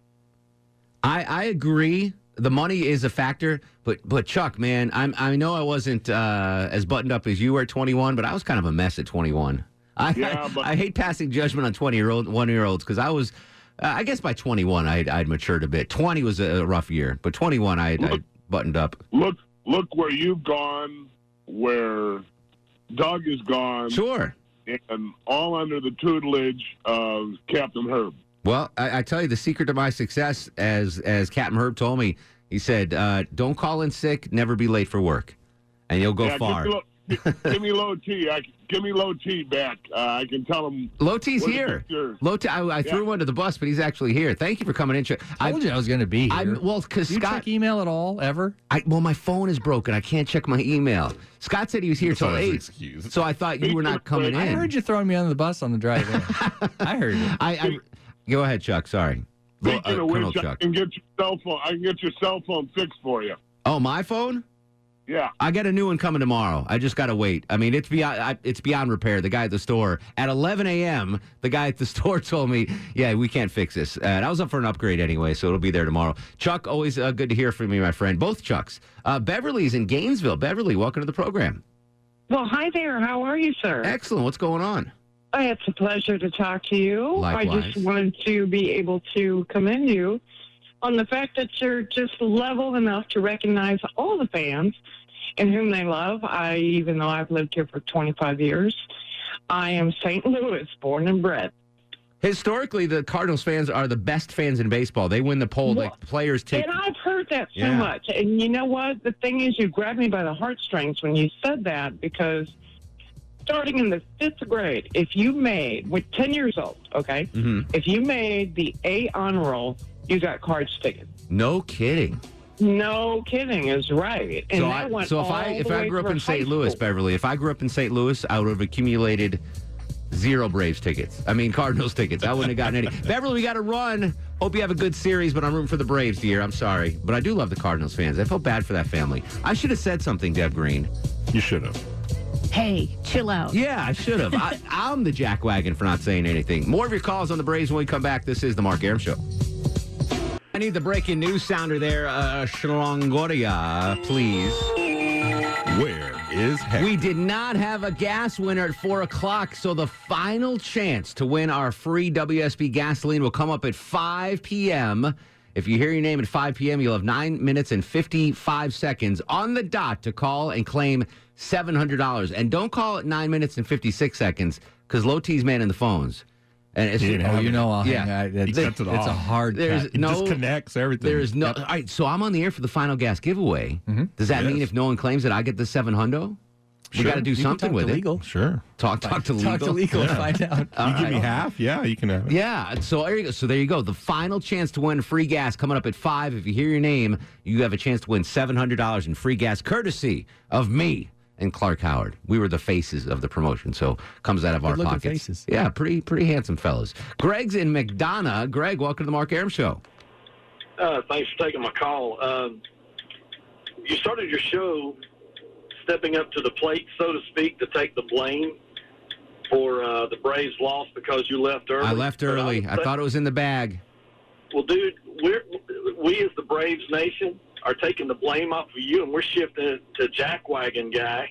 I agree. The money is a factor, but Chuck, man, I know I wasn't as buttoned up as you were at 21, but I was kind of a mess at 21. I hate passing judgment on 21-year-olds because I was, I guess by 21 I'd matured a bit. 20 was a rough year, but 21 I'd buttoned up. Look where you've gone, where Doug is gone. Sure. And all under the tutelage of Captain Herb. Well, I tell you, the secret to my success, as Captain Herb told me, he said, don't call in sick, never be late for work, and you'll go far. Give me Low T. Give me Low T back. I can tell him. Low T's here. Low T. I threw him under the bus, but he's actually here. Thank you for coming in. I told you I was going to be here. Because do you Scott, check email at all ever? My phone is broken. I can't check my email. Scott said he was here till 8, so I thought you were not coming in. I heard you throwing me under the bus on the drive in. I heard it. Go ahead, Chuck. Sorry. Speaking of which, Chuck. I can get your cell phone fixed for you. Oh, my phone? Yeah. I got a new one coming tomorrow. I just got to wait. I mean, it's beyond repair. The guy at the store, at 11 a.m., the guy at the store told me, yeah, we can't fix this. And I was up for an upgrade anyway, so it'll be there tomorrow. Chuck, always good to hear from you, my friend. Both Chucks. Beverly's in Gainesville. Beverly, welcome to the program. Well, hi there. How are you, sir? Excellent. What's going on? It's a pleasure to talk to you. Likewise. I just wanted to be able to commend you on the fact that you're just level enough to recognize all the fans and whom they love. Even though I've lived here for 25 years, I am St. Louis, born and bred. Historically, the Cardinals fans are the best fans in baseball. They win the poll. Like players take. And I've heard that so much. And you know what? The thing is, you grabbed me by the heartstrings when you said that, because starting in the 5th grade, if you made, with 10 years old, okay, if you made the A honor roll, you got Cards tickets. No kidding. No kidding is right. And if I grew up in St. Louis, Beverly, if I grew up in St. Louis, I would have accumulated 0 Braves tickets. I mean, Cardinals tickets. I wouldn't have gotten any. Beverly, we got to run. Hope you have a good series, but I'm rooting for the Braves, dear. I'm sorry. But I do love the Cardinals fans. I felt bad for that family. I should have said something, Deb Green. You should have. Hey, chill out. Yeah, I should have. I'm the jackwagon for not saying anything. More of your calls on the Braves when we come back. This is the Mark Arum Show. I need the breaking news sounder there, Shlongoria, please. Where is Heck? We did not have a gas winner at 4 o'clock, so the final chance to win our free WSB gasoline will come up at 5 p.m. If you hear your name at 5 p.m., you'll have 9 minutes and 55 seconds on the dot to call and claim $700. And don't call at 9 minutes and 56 seconds, because Low T's man in the phones. And it's it's a hard it disconnects everything. There's no. All right, so I'm on the air for the final gas giveaway. Does that mean if no one claims it, I get the $700? We got to do something with it. Legal. Sure. Talk to legal. Talk to legal and find out. You give me half? Yeah, you can have it. Yeah. So there you go. So there you go. The final chance to win free gas coming up at 5. If you hear your name, you have a chance to win $700 in free gas, courtesy of me and Clark Howard. We were the faces of the promotion, so comes out of our pockets. Faces. Yeah, pretty handsome fellas. Greg's in McDonough. Greg, welcome to the Mark Arum Show. Thanks for taking my call. You started your show stepping up to the plate, so to speak, to take the blame for the Braves' loss because you left early. I left early. I thought it was in the bag. Well, dude, we as the Braves nation are taking the blame off of you, and we're shifting it to Jackwagon guy,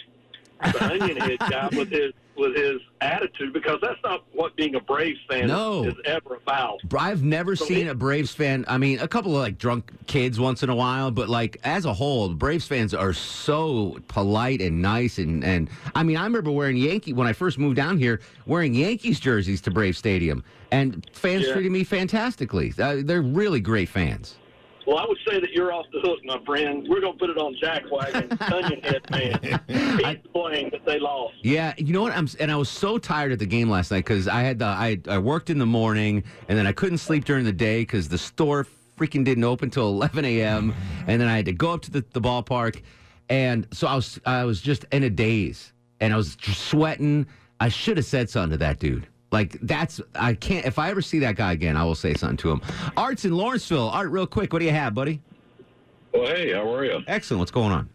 the onion head guy, with his attitude, because that's not what being a Braves fan is ever about. I've never seen a Braves fan. I mean, a couple of drunk kids once in a while, but as a whole, Braves fans are so polite and nice. And I mean, I remember wearing when I first moved down here, wearing Yankees jerseys to Braves Stadium, and fans treated me fantastically. They're really great fans. Well, I would say that you're off the hook, my friend. We're going to put it on Jackwagon, Onion Head man. He's to blame that they lost. Yeah, you know what? I was so tired at the game last night because I worked in the morning, and then I couldn't sleep during the day because the store freaking didn't open until 11 a.m., and then I had to go up to the ballpark, and so I was just in a daze, and I was just sweating. I should have said something to that dude. I can't, if I ever see that guy again, I will say something to him. Art's in Lawrenceville. Art, real quick, what do you have, buddy? Well, hey, how are you? Excellent. What's going on?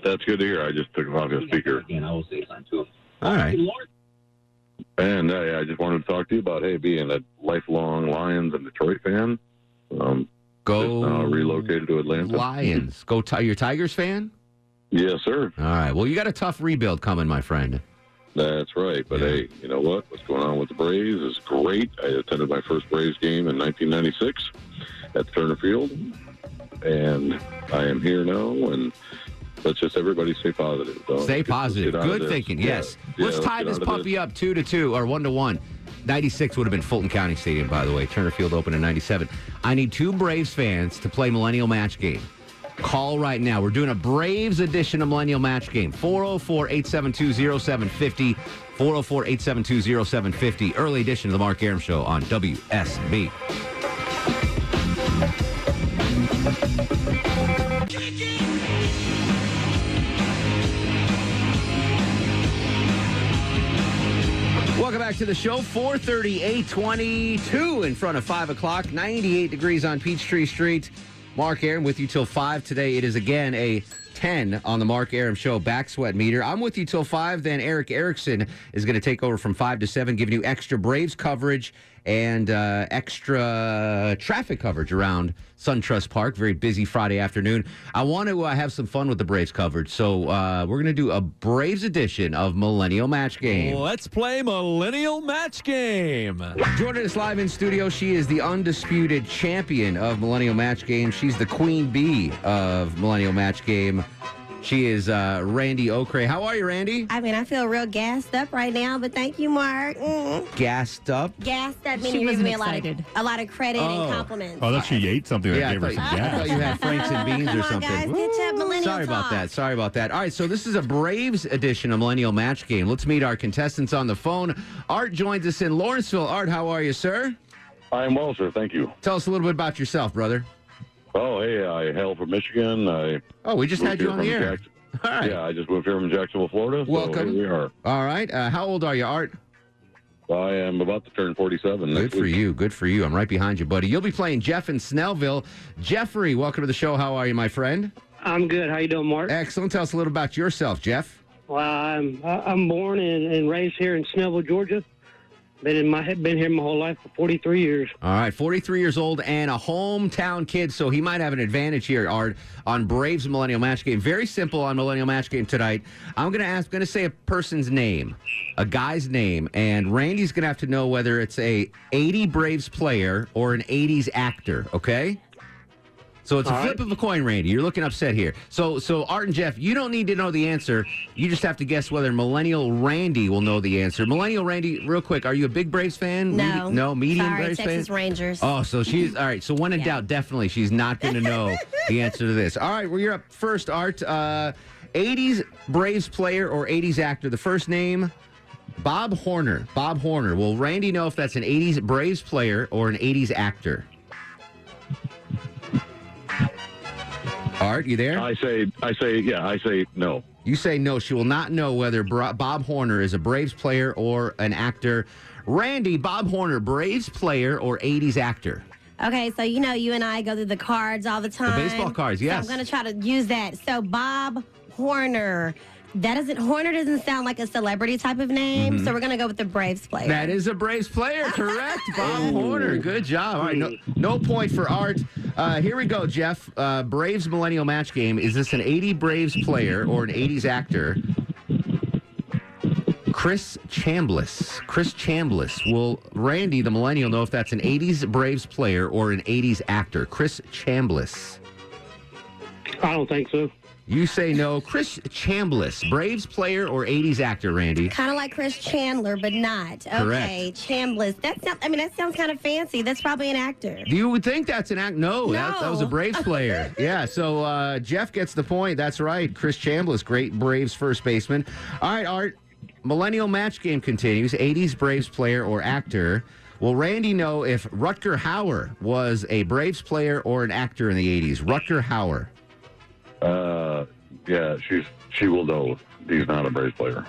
That's good to hear. I just took it off the speaker. All right. And I just wanted to talk to you about, being a lifelong Lions and Detroit fan. Go just, relocated to Atlanta. Lions. You're a Tigers fan? Yes, sir. All right. Well, you got a tough rebuild coming, my friend. That's right. But, hey, you know what? What's going on with the Braves is great. I attended my first Braves game in 1996 at Turner Field. And I am here now, and let's just everybody stay positive. Stay positive. Good thinking, yes. Let's tie this puppy up 2-2 or 1-1. 96 would have been Fulton County Stadium, by the way. Turner Field opened in 97. I need 2 Braves fans to play Millennial Match Game. Call right now. We're doing a Braves edition of Millennial Match Game. 404-872-0750. 404-872-0750. Early edition of the Mark Arum Show on WSB. Welcome back to the show. 4:38:22 in front of 5 o'clock. 98 degrees on Peachtree Street. Mark Arum with you till 5 today. It is again a 10 on the Mark Arum Show back sweat meter. I'm with you till 5. Then Eric Erickson is going to take over from 5 to 7, giving you extra Braves coverage and extra traffic coverage around SunTrust Park. Very busy Friday afternoon. I want to have some fun with the Braves coverage, so we're going to do a Braves edition of Millennial Match Game. Let's play Millennial Match Game. Joining us live in studio, she is the undisputed champion of Millennial Match Game. She's the queen bee of Millennial Match Game. She is Randy Okray. How are you, Randy? I mean, I feel real gassed up right now, but thank you, Mark. Gassed up? Gassed up, meaning you give me a lot of credit and compliments. Oh, I thought she ate something that gave her some I gas. thought you had Franks and beans or something. Guys, catch up, Millennial Sorry about Talk. that. Sorry about that. All right, so this is a Braves edition of Millennial Match Game. Let's meet our contestants on the phone. Art joins us in Lawrenceville. Art, how are you, sir? I am well, sir. Thank you. Tell us a little bit about yourself, brother. Oh, hey, I hail from Michigan. We just had you on the air. All right. Yeah, I just moved here from Jacksonville, Florida. So Welcome. Here we are. All right. How old are you, Art? I am about to turn 47 next Good for week. you. Good for you. I'm right behind you, buddy. You'll be playing Jeff in Snellville. Jeffrey, welcome to the show. How are you, my friend? I'm good. How you doing, Mark? Excellent. Tell us a little about yourself, Jeff. Well, I'm born and raised here in Snellville, Georgia. Been here my whole life for 43 years. All right, 43 years old and a hometown kid, so he might have an advantage here, Art, on Braves Millennial Match Game. Very simple on Millennial Match Game tonight. I'm going to say a person's name, a guy's name, and Randy's going to have to know whether it's a 80 Braves player or an 80s actor, okay? So it's a flip of a coin, Randy. You're looking upset here. So Art and Jeff, you don't need to know the answer. You just have to guess whether Millennial Randy will know the answer. Millennial Randy, real quick, are you a big Braves fan? No. No, medium Sorry, Braves Texas fan? Rangers. Oh, so she's, all right, so when in doubt, definitely she's not going to know the answer to this. All right, well, you're up first, Art. 80s Braves player or 80s actor. The first name, Bob Horner. Bob Horner. Will Randy know if that's an 80s Braves player or an 80s actor? Art, you there? I say no. You say no. She will not know whether Bob Horner is a Braves player or an actor. Randy, Bob Horner, Braves player or 80s actor? Okay, so you know you and I go through the cards all the time. The baseball cards, yes. So I'm going to try to use that. So Bob Horner. Horner doesn't sound like a celebrity type of name, so we're going to go with the Braves player. That is a Braves player, correct. Bob Horner, good job. All right, no point for Art. Here we go, Jeff. Braves Millennial Match Game. Is this an 80 Braves player or an 80s actor? Chris Chambliss. Chris Chambliss. Will Randy, the Millennial, know if that's an 80s Braves player or an 80s actor? Chris Chambliss. I don't think so. You say no. Chris Chambliss, Braves player or 80s actor, Randy? Kind of like Chris Chandler, but not. Okay, Chambliss. That sounds kind of fancy. That's probably an actor. You would think that's an actor. No, that was a Braves player. Yeah, so Jeff gets the point. That's right. Chris Chambliss, great Braves first baseman. All right, Art. Millennial Match Game continues. 80s Braves player or actor. Will Randy know if Rutger Hauer was a Braves player or an actor in the 80s? Rutger Hauer. Yeah, she will know he's not a Braves player.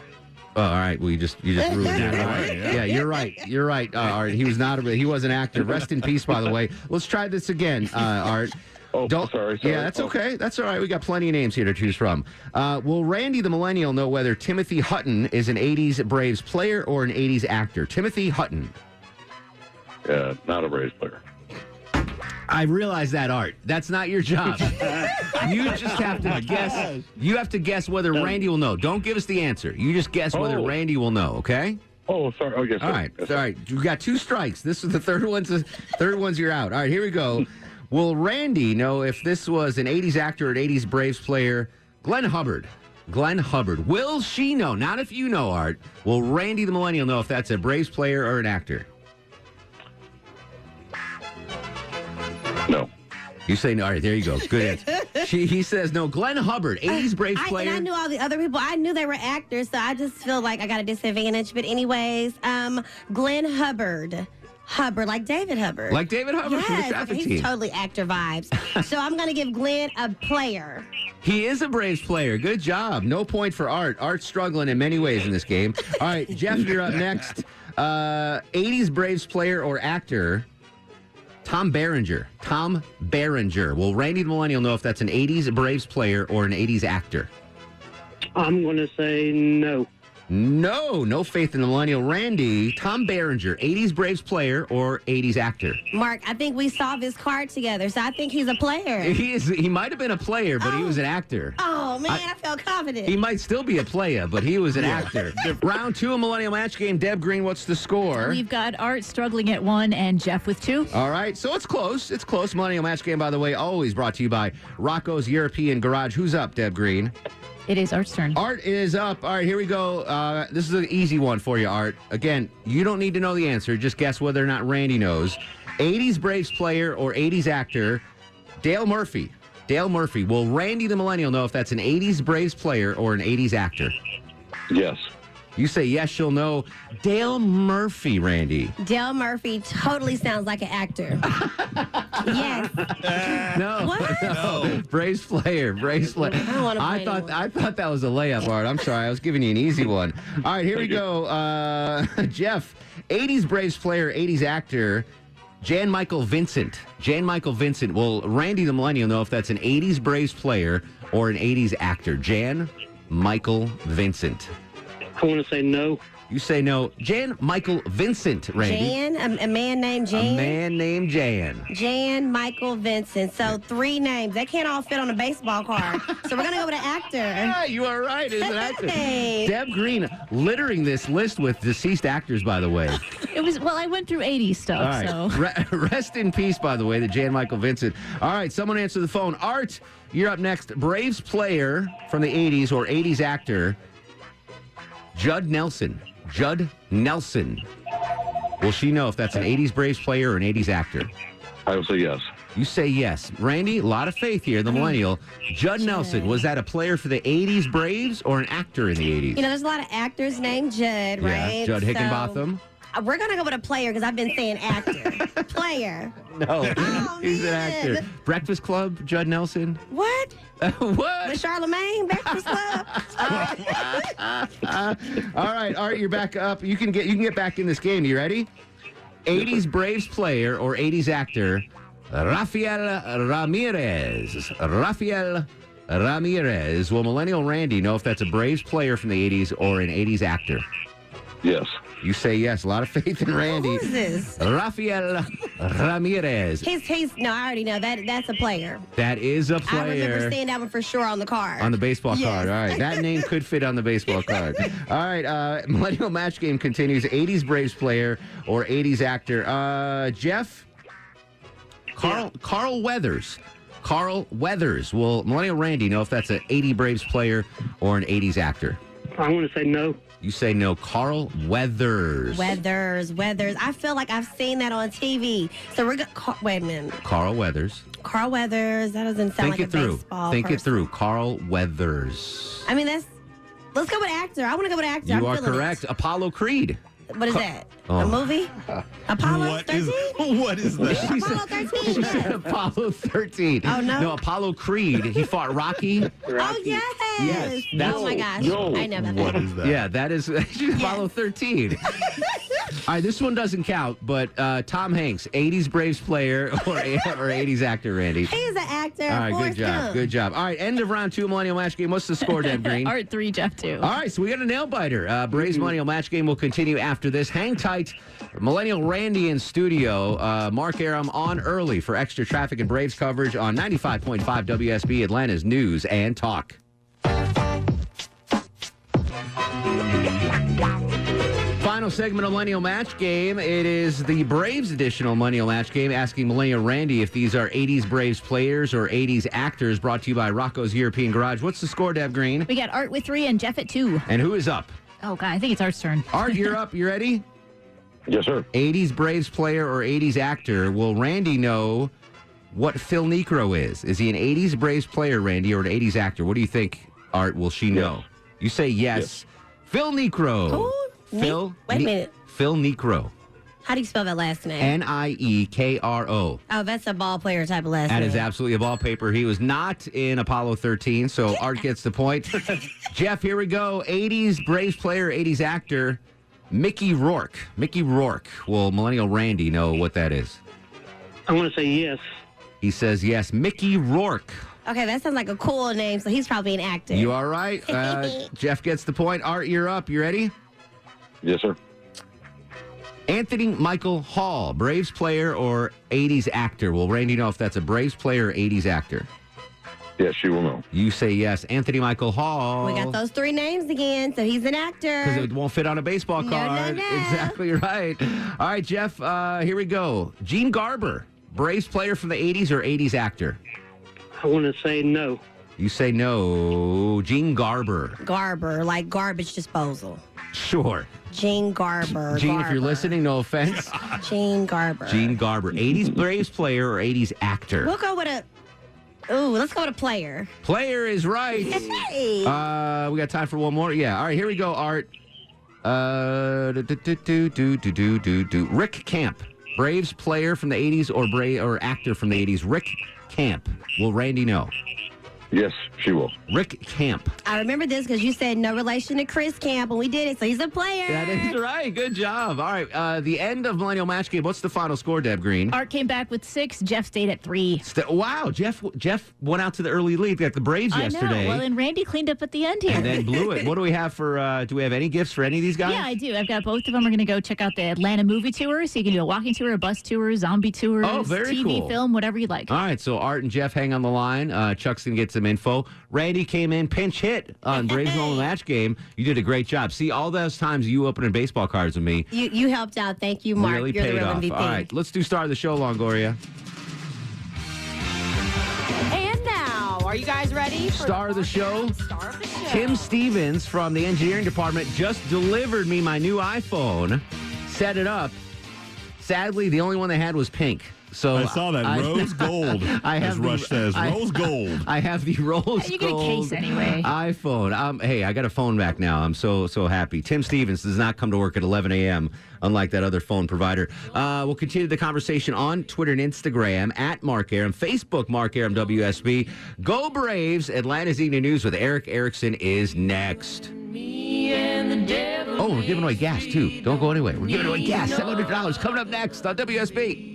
Oh, all right. Well, you just ruined it. Right. Yeah, you're right. You're right, Art. He was not. He was an actor. Rest in peace, by the way. Let's try this again, Art. Oh, sorry. Yeah, that's okay. That's all right. We got plenty of names here to choose from. Will Randy the Millennial know whether Timothy Hutton is an 80s Braves player or an 80s actor? Timothy Hutton. Not a Braves player. I realize that, Art. That's not your job. You just have to guess. You have to guess whether Randy will know. Don't give us the answer. You just guess whether Randy will know, okay? Oh, sorry. Oh, yes. All right. All right. You got 2 strikes. This is the third one's you're out. All right, here we go. Will Randy know if this was an 80s actor or an 80s Braves player? Glenn Hubbard. Glenn Hubbard. Will she know? Not if you know, Art. Will Randy the Millennial know if that's a Braves player or an actor? No. You say no. All right, there you go. Good answer. He says no. Glenn Hubbard, 80s Braves player. And I knew all the other people. I knew they were actors, so I just feel like I got a disadvantage. But anyways, Glenn Hubbard. Hubbard, like David Hubbard. Like David Hubbard from the traffic he's team. Totally actor vibes. So I'm going to give Glenn a player. He is a Braves player. Good job. No point for Art. Art's struggling in many ways in this game. All right, Jeff, you're up next. 80s Braves player or actor? Tom Berenger. Tom Berenger. Will Randy the Millennial know if that's an 80s Braves player or an 80s actor? I'm going to say no. No faith in the Millennial. Randy, Tom Berenger, 80s Braves player or 80s actor? Mark, I think we saw this card together, so I think he's a player. He might have been a player, but he was an actor. Oh, man, I felt confident. He might still be a player, but he was an actor. Round 2 of Millennial Match Game. Deb Green, what's the score? We've got Art struggling at 1 and Jeff with 2. All right, so it's close. It's close. Millennial Match Game, by the way, always brought to you by Rocco's European Garage. Who's up, Deb Green? It is Art's turn. Art is up. All right, here we go. This is an easy one for you, Art. Again, you don't need to know the answer. Just guess whether or not Randy knows. 80s Braves player or 80s actor, Dale Murphy. Dale Murphy. Will Randy the Millennial know if that's an 80s Braves player or an 80s actor? Yes. You say yes, she'll know. Dale Murphy, Randy. Dale Murphy totally sounds like an actor. Yes. No. What? No. Braves player. Braves player. I don't wanna play I thought that was a layup, Art. I'm sorry. I was giving you an easy one. All right, here we go. Jeff, 80s Braves player, 80s actor, Jan Michael Vincent. Jan Michael Vincent. Will Randy the Millennial know if that's an 80s Braves player or an 80s actor? Jan Michael Vincent. I want to say no. You say no. Jan Michael Vincent, Randy. Jan, a man named Jan. A man named Jan. Jan Michael Vincent. So 3 names. They can't all fit on a baseball card. So we're going to go with an actor. Yeah, you are right. It's an actor. Hey. Deb Green littering this list with deceased actors, by the way. I went through 80s stuff, All right. so. Rest in peace, by the way, to Jan Michael Vincent. All right, someone answer the phone. Art, you're up next. Braves player from the 80s or 80s actor, Judd Nelson. Judd Nelson. Will she know if that's an 80s Braves player or an 80s actor? I will say yes. You say yes. Randy, a lot of faith here, the Millennial. Judd Nelson, was that a player for the 80s Braves or an actor in the 80s? You know, there's a lot of actors named Judd, right? Yeah, Judd Higginbotham. So, we're going to go with a player because I've been saying actor. Player. No, he's an actor. Breakfast Club, Judd Nelson. What? What? With Charlemagne, Breakfast Club. All right, Art, you're back up. You can get back in this game. You ready? 80s Braves player or 80s actor, Rafael Ramirez. Rafael Ramirez. Will Millennial Randy know if that's a Braves player from the 80s or an 80s actor? Yes. You say yes. A lot of faith in Randy. Who is this? Rafael Ramirez. No, I already know that's a player. That is a I player. remember seeing that one for sure on the card. On the baseball Yes. card. All right. That name could fit on the baseball card. All right. Millennial Match Game continues. 80s Braves player or 80s actor. Jeff? Carl Weathers. Carl Weathers. Will Millennial Randy know if that's an 80 Braves player or an 80s actor? I want to say no. You say no. Carl Weathers. Weathers. I feel like I've seen that on TV. So we're going to... Wait a minute. Carl Weathers. Carl Weathers. That doesn't sound like a baseball Think it person. through. Carl Weathers. I mean, let's go with actor. I want to go with actor. You are correct. Apollo Creed. What is that? Oh. A movie? Apollo 13? What is that? Apollo 13? She said Apollo 13. Oh, no? No, Apollo Creed. He fought Rocky. Oh, yes. Yes, that's- Oh, my gosh. No. I know about What that. is that? Yeah, that is Apollo 13. All right, this one doesn't count, but Tom Hanks, 80s Braves player or 80s actor, Randy? He's an actor. All right, good job. Good job. All right, end of round 2 Millennial Match Game. What's the score, Deb Green? Art 3, Jeff 2. All right, so we got a nail-biter. Braves Millennial Match Game will continue after this. Hang tight. Millennial Randy in studio. Mark Arum on early for extra traffic and Braves coverage on 95.5 WSB, Atlanta's News and Talk. Final segment of Millennial Match Game. It is the Braves edition of Millennial Match Game, asking Millennial Randy if these are 80s Braves players or 80s actors, brought to you by Rocco's European Garage. What's the score, Deb Green? We got Art with 3 and Jeff at 2. And who is up? Oh, God, I think it's Art's turn. Art, you're up. You ready? Yes, sir. 80s Braves player or 80s actor. Will Randy know what Phil Necro is? Is he an 80s Braves player, Randy, or an 80s actor? What do you think, Art? Will she know? You say yes. Phil Necro. Who? Phil? Wait a minute. Phil Necro. How do you spell that last name? Niekro. Oh, that's a ball player type of last That name. is absolutely a ball paper. He was not in Apollo 13, so Art gets the point. Jeff, here we go. 80s Braves player, 80s actor, Mickey Rourke. Mickey Rourke. Will Millennial Randy know what that is? I'm going to say yes. He says yes. Mickey Rourke. Okay, that sounds like a cool name, so he's probably an actor. You are right. Jeff gets the point. Art, you're up. You ready? Yes, sir. Anthony Michael Hall, Braves player or 80s actor? Will Randy know if that's a Braves player or 80s actor? Yes, she will know. You say yes. Anthony Michael Hall. We got those 3 names again, so he's an actor. Because it won't fit on a baseball card. No. Exactly right. All right, Jeff, here we go. Gene Garber, Braves player from the 80s or 80s actor? I want to say no. You say no. Gene Garber. Garber, like garbage disposal. Sure. Gene Garber. Gene, if you're listening, no offense. Gene Garber. Gene Garber. 80s Braves player or 80s actor? We'll go with let's go with a player. Player is right. Hey. We got time for one more? Yeah. All right, here we go, Art. Rick Camp. Braves player from the 80s or actor from the 80s. Rick Camp. Will Randy know? Yes, she will. Rick Camp. I remember this because you said no relation to Chris Camp, and we did it, so he's a player. That is right. Good job. All right. The end of Millennial Match Game. What's the final score, Deb Green? Art came back with 6. Jeff stayed at 3. Wow. Jeff went out to the early lead. Got the Braves yesterday. I know. Well, and Randy cleaned up at the end here. And then blew it. What do we have for, do we have any gifts for any of these guys? Yeah, I do. I've got both of them. We're going to go check out the Atlanta movie tour. So you can do a walking tour, a bus tour, zombie tours, TV, cool. film, whatever you like. All right. So Art and Jeff hang on the line. Chuck's going to get some info. Randy came in pinch hit on Braves Millennial Match Game. You did a great job. See, all those times you opening baseball cards with me. You helped out. Thank you, Mark. Really You're the paid real off. MVP. All right. Let's do star of the show, Longoria. And now, are you guys ready? For Star of the show. Star of the show. Tim Stevens from the engineering department just delivered me my new iPhone. Set it up. Sadly, the only one they had was pink. So I saw that rose gold. As Rush says, rose gold. I have the rose you get a gold case anyway. iPhone. Hey, I got a phone back now. I'm so happy. Tim Stevens does not come to work at 11 a.m. unlike that other phone provider. We'll continue the conversation on Twitter and Instagram at Mark Arum, Facebook Mark Arum WSB. Go Braves! Atlanta's Evening News with Eric Erickson is next. Oh, we're giving away gas too. Don't go anywhere. We're giving away gas. $700 coming up next on WSB.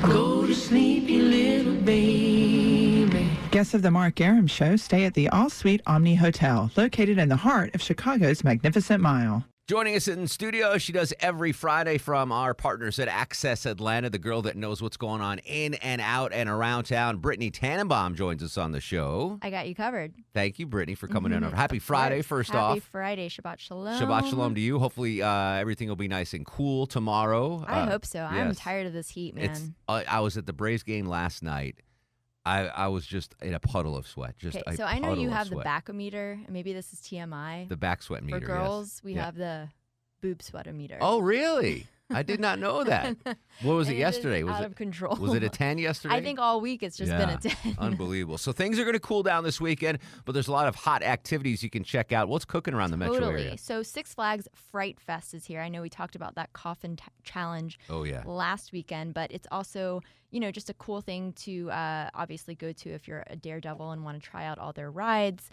Go to sleep, you little baby. Guests of the Mark Arum Show stay at the All-Suite Omni Hotel, located in the heart of Chicago's Magnificent Mile. Joining us in studio, she does every Friday from our partners at Access Atlanta, the girl that knows what's going on in and out and around town. Brittany Tannenbaum joins us on the show. I got you covered. Thank you, Brittany, for coming in. Happy Friday, first off. Happy Friday. Shabbat Shalom. Shabbat Shalom to you. Hopefully everything will be nice and cool tomorrow. I hope so. I'm tired of this heat, man. I was at the Braves game last night. I was just in a puddle of sweat. Okay, so I know you have the backometer. Maybe this is TMI. The back sweat meter. For girls, we have the boob sweatometer. Oh, really? I did not know that. What was it yesterday? Was out it of control? Was it a 10 yesterday? I think all week it's just been a 10. Unbelievable. So things are going to cool down this weekend, but there's a lot of hot activities you can check out. What's cooking around the metro area? So Six Flags Fright Fest is here. I know we talked about that coffin challenge last weekend, but it's also, just a cool thing to obviously go to if you're a daredevil and want to try out all their rides.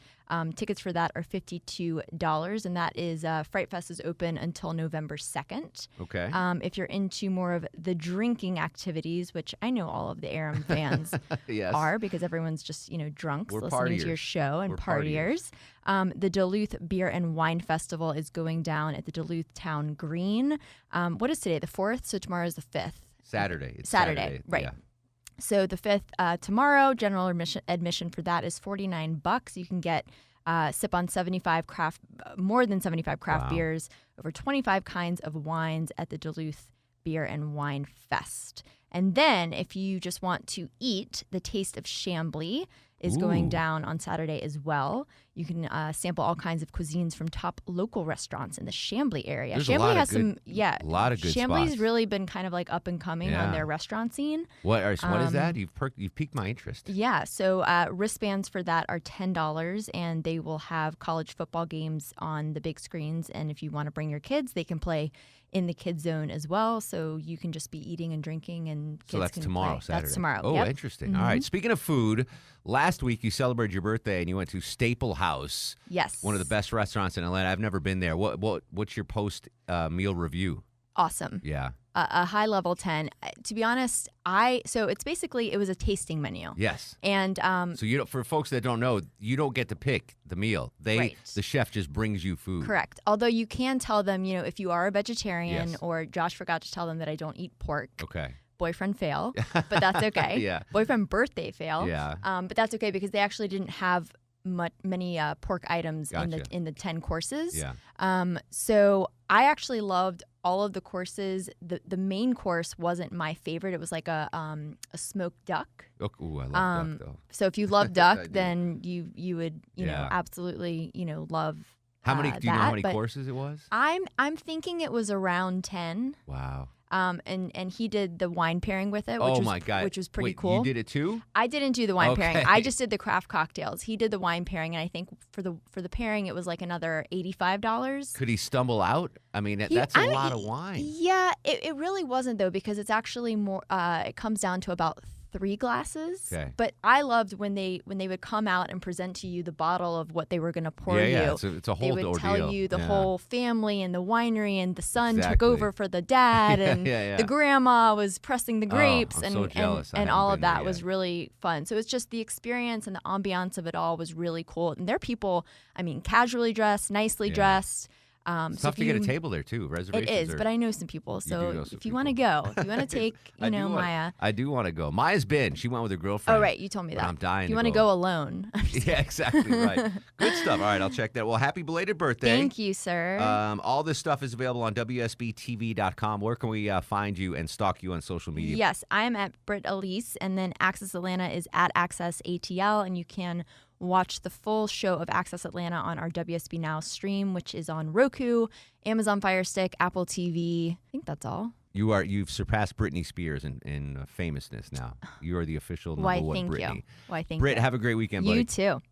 Tickets for that are $52, and that is Fright Fest is open until November 2nd. Okay. If you're into more of the drinking activities, which I know all of the Arum fans Yes. are, because everyone's just drunks We're listening to partiers. your show and We're partiers. The Duluth Beer and Wine Festival is going down at the Duluth Town Green. What is today? The 4th, so tomorrow is the 5th. Saturday. It's Saturday, right. Yeah. So the 5th, tomorrow, general admission for that is $49. You can get sip on more than 75 craft beers, over 25 kinds of wines at the Duluth Beer and Wine Fest. And then if you just want to eat, the Taste of Chambly is going down on Saturday as well. You can sample all kinds of cuisines from top local restaurants in the Chambly area. There's Chambly a lot has of good, some, a lot of good Chambly's spots. really been kind of like up and coming on their restaurant scene. What is that? You've piqued my interest. Yeah, so wristbands for that are $10, and they will have college football games on the big screens. And if you want to bring your kids, they can play in the kids zone as well. So you can just be eating and drinking, and kids So that's can tomorrow, play. Saturday. That's tomorrow. Oh, Yep. interesting. All right. Speaking of food, last week you celebrated your birthday and you went to Staple House. Yes. One of the best restaurants in Atlanta. I've never been there. What's your post meal review? Awesome. Yeah. A high level 10. To be honest, so it's basically, it was a tasting menu. Yes. And so for folks that don't know, you don't get to pick the meal. The chef just brings you food. Correct. Although you can tell them, if you are a vegetarian, Yes. or Josh forgot to tell them that I don't eat pork. Okay. Boyfriend fail, but that's okay. Yeah. Boyfriend birthday fail. Yeah. But that's okay because they actually didn't have many pork items in the 10 courses. Yeah. So I actually loved all of the courses. The main course wasn't my favorite. It was like a smoked duck. Ooh, I love duck though. So if you love duck, then you would Yeah. absolutely love. How many? Do you know how many but courses it was? I'm thinking it was around 10. Wow. And he did the wine pairing with it, my God. which was pretty Wait, cool. You did it too? I didn't do the wine pairing. Okay. I just did the craft cocktails. He did the wine pairing, and I think for the pairing it was like another $85. Could he stumble out? I mean, that's a lot of wine. Yeah, it really wasn't though, because it's actually more. It comes down to about 3 glasses. Okay. But I loved when they would come out and present to you the bottle of what they were going to pour you. Yeah, it's a whole They would ordeal. tell you the whole family and the winery, and the son took Exactly. over for the dad, and the grandma was pressing the grapes, I'm so jealous. I and haven't all been of there that was yet. really fun. So it's just the experience and the ambiance of it all was really cool. And their people, casually dressed, nicely dressed. It's tough to get a table there too. Reservations. It is, but I know some people. do So know some if you want to go, if you want to take, Maya. I do want to go. Maya's been. She went with her girlfriend. Oh, right. You told me but that. I'm dying. If you want to go alone. Yeah, exactly right. Good stuff. All right, I'll check that. Well, happy belated birthday. Thank you, sir. All this stuff is available on WSBTV.com. Where can we find you and stalk you on social media? Yes, I'm at Britt Elise, and then Access Atlanta is at Access ATL, and you can watch the full show of Access Atlanta on our WSB Now stream, which is on Roku, Amazon Fire Stick, Apple TV. I think that's all. You've surpassed Britney Spears in famousness now. You are the official number one thank Britney. you. Why, thank Britt, you. have a great weekend, buddy. You too.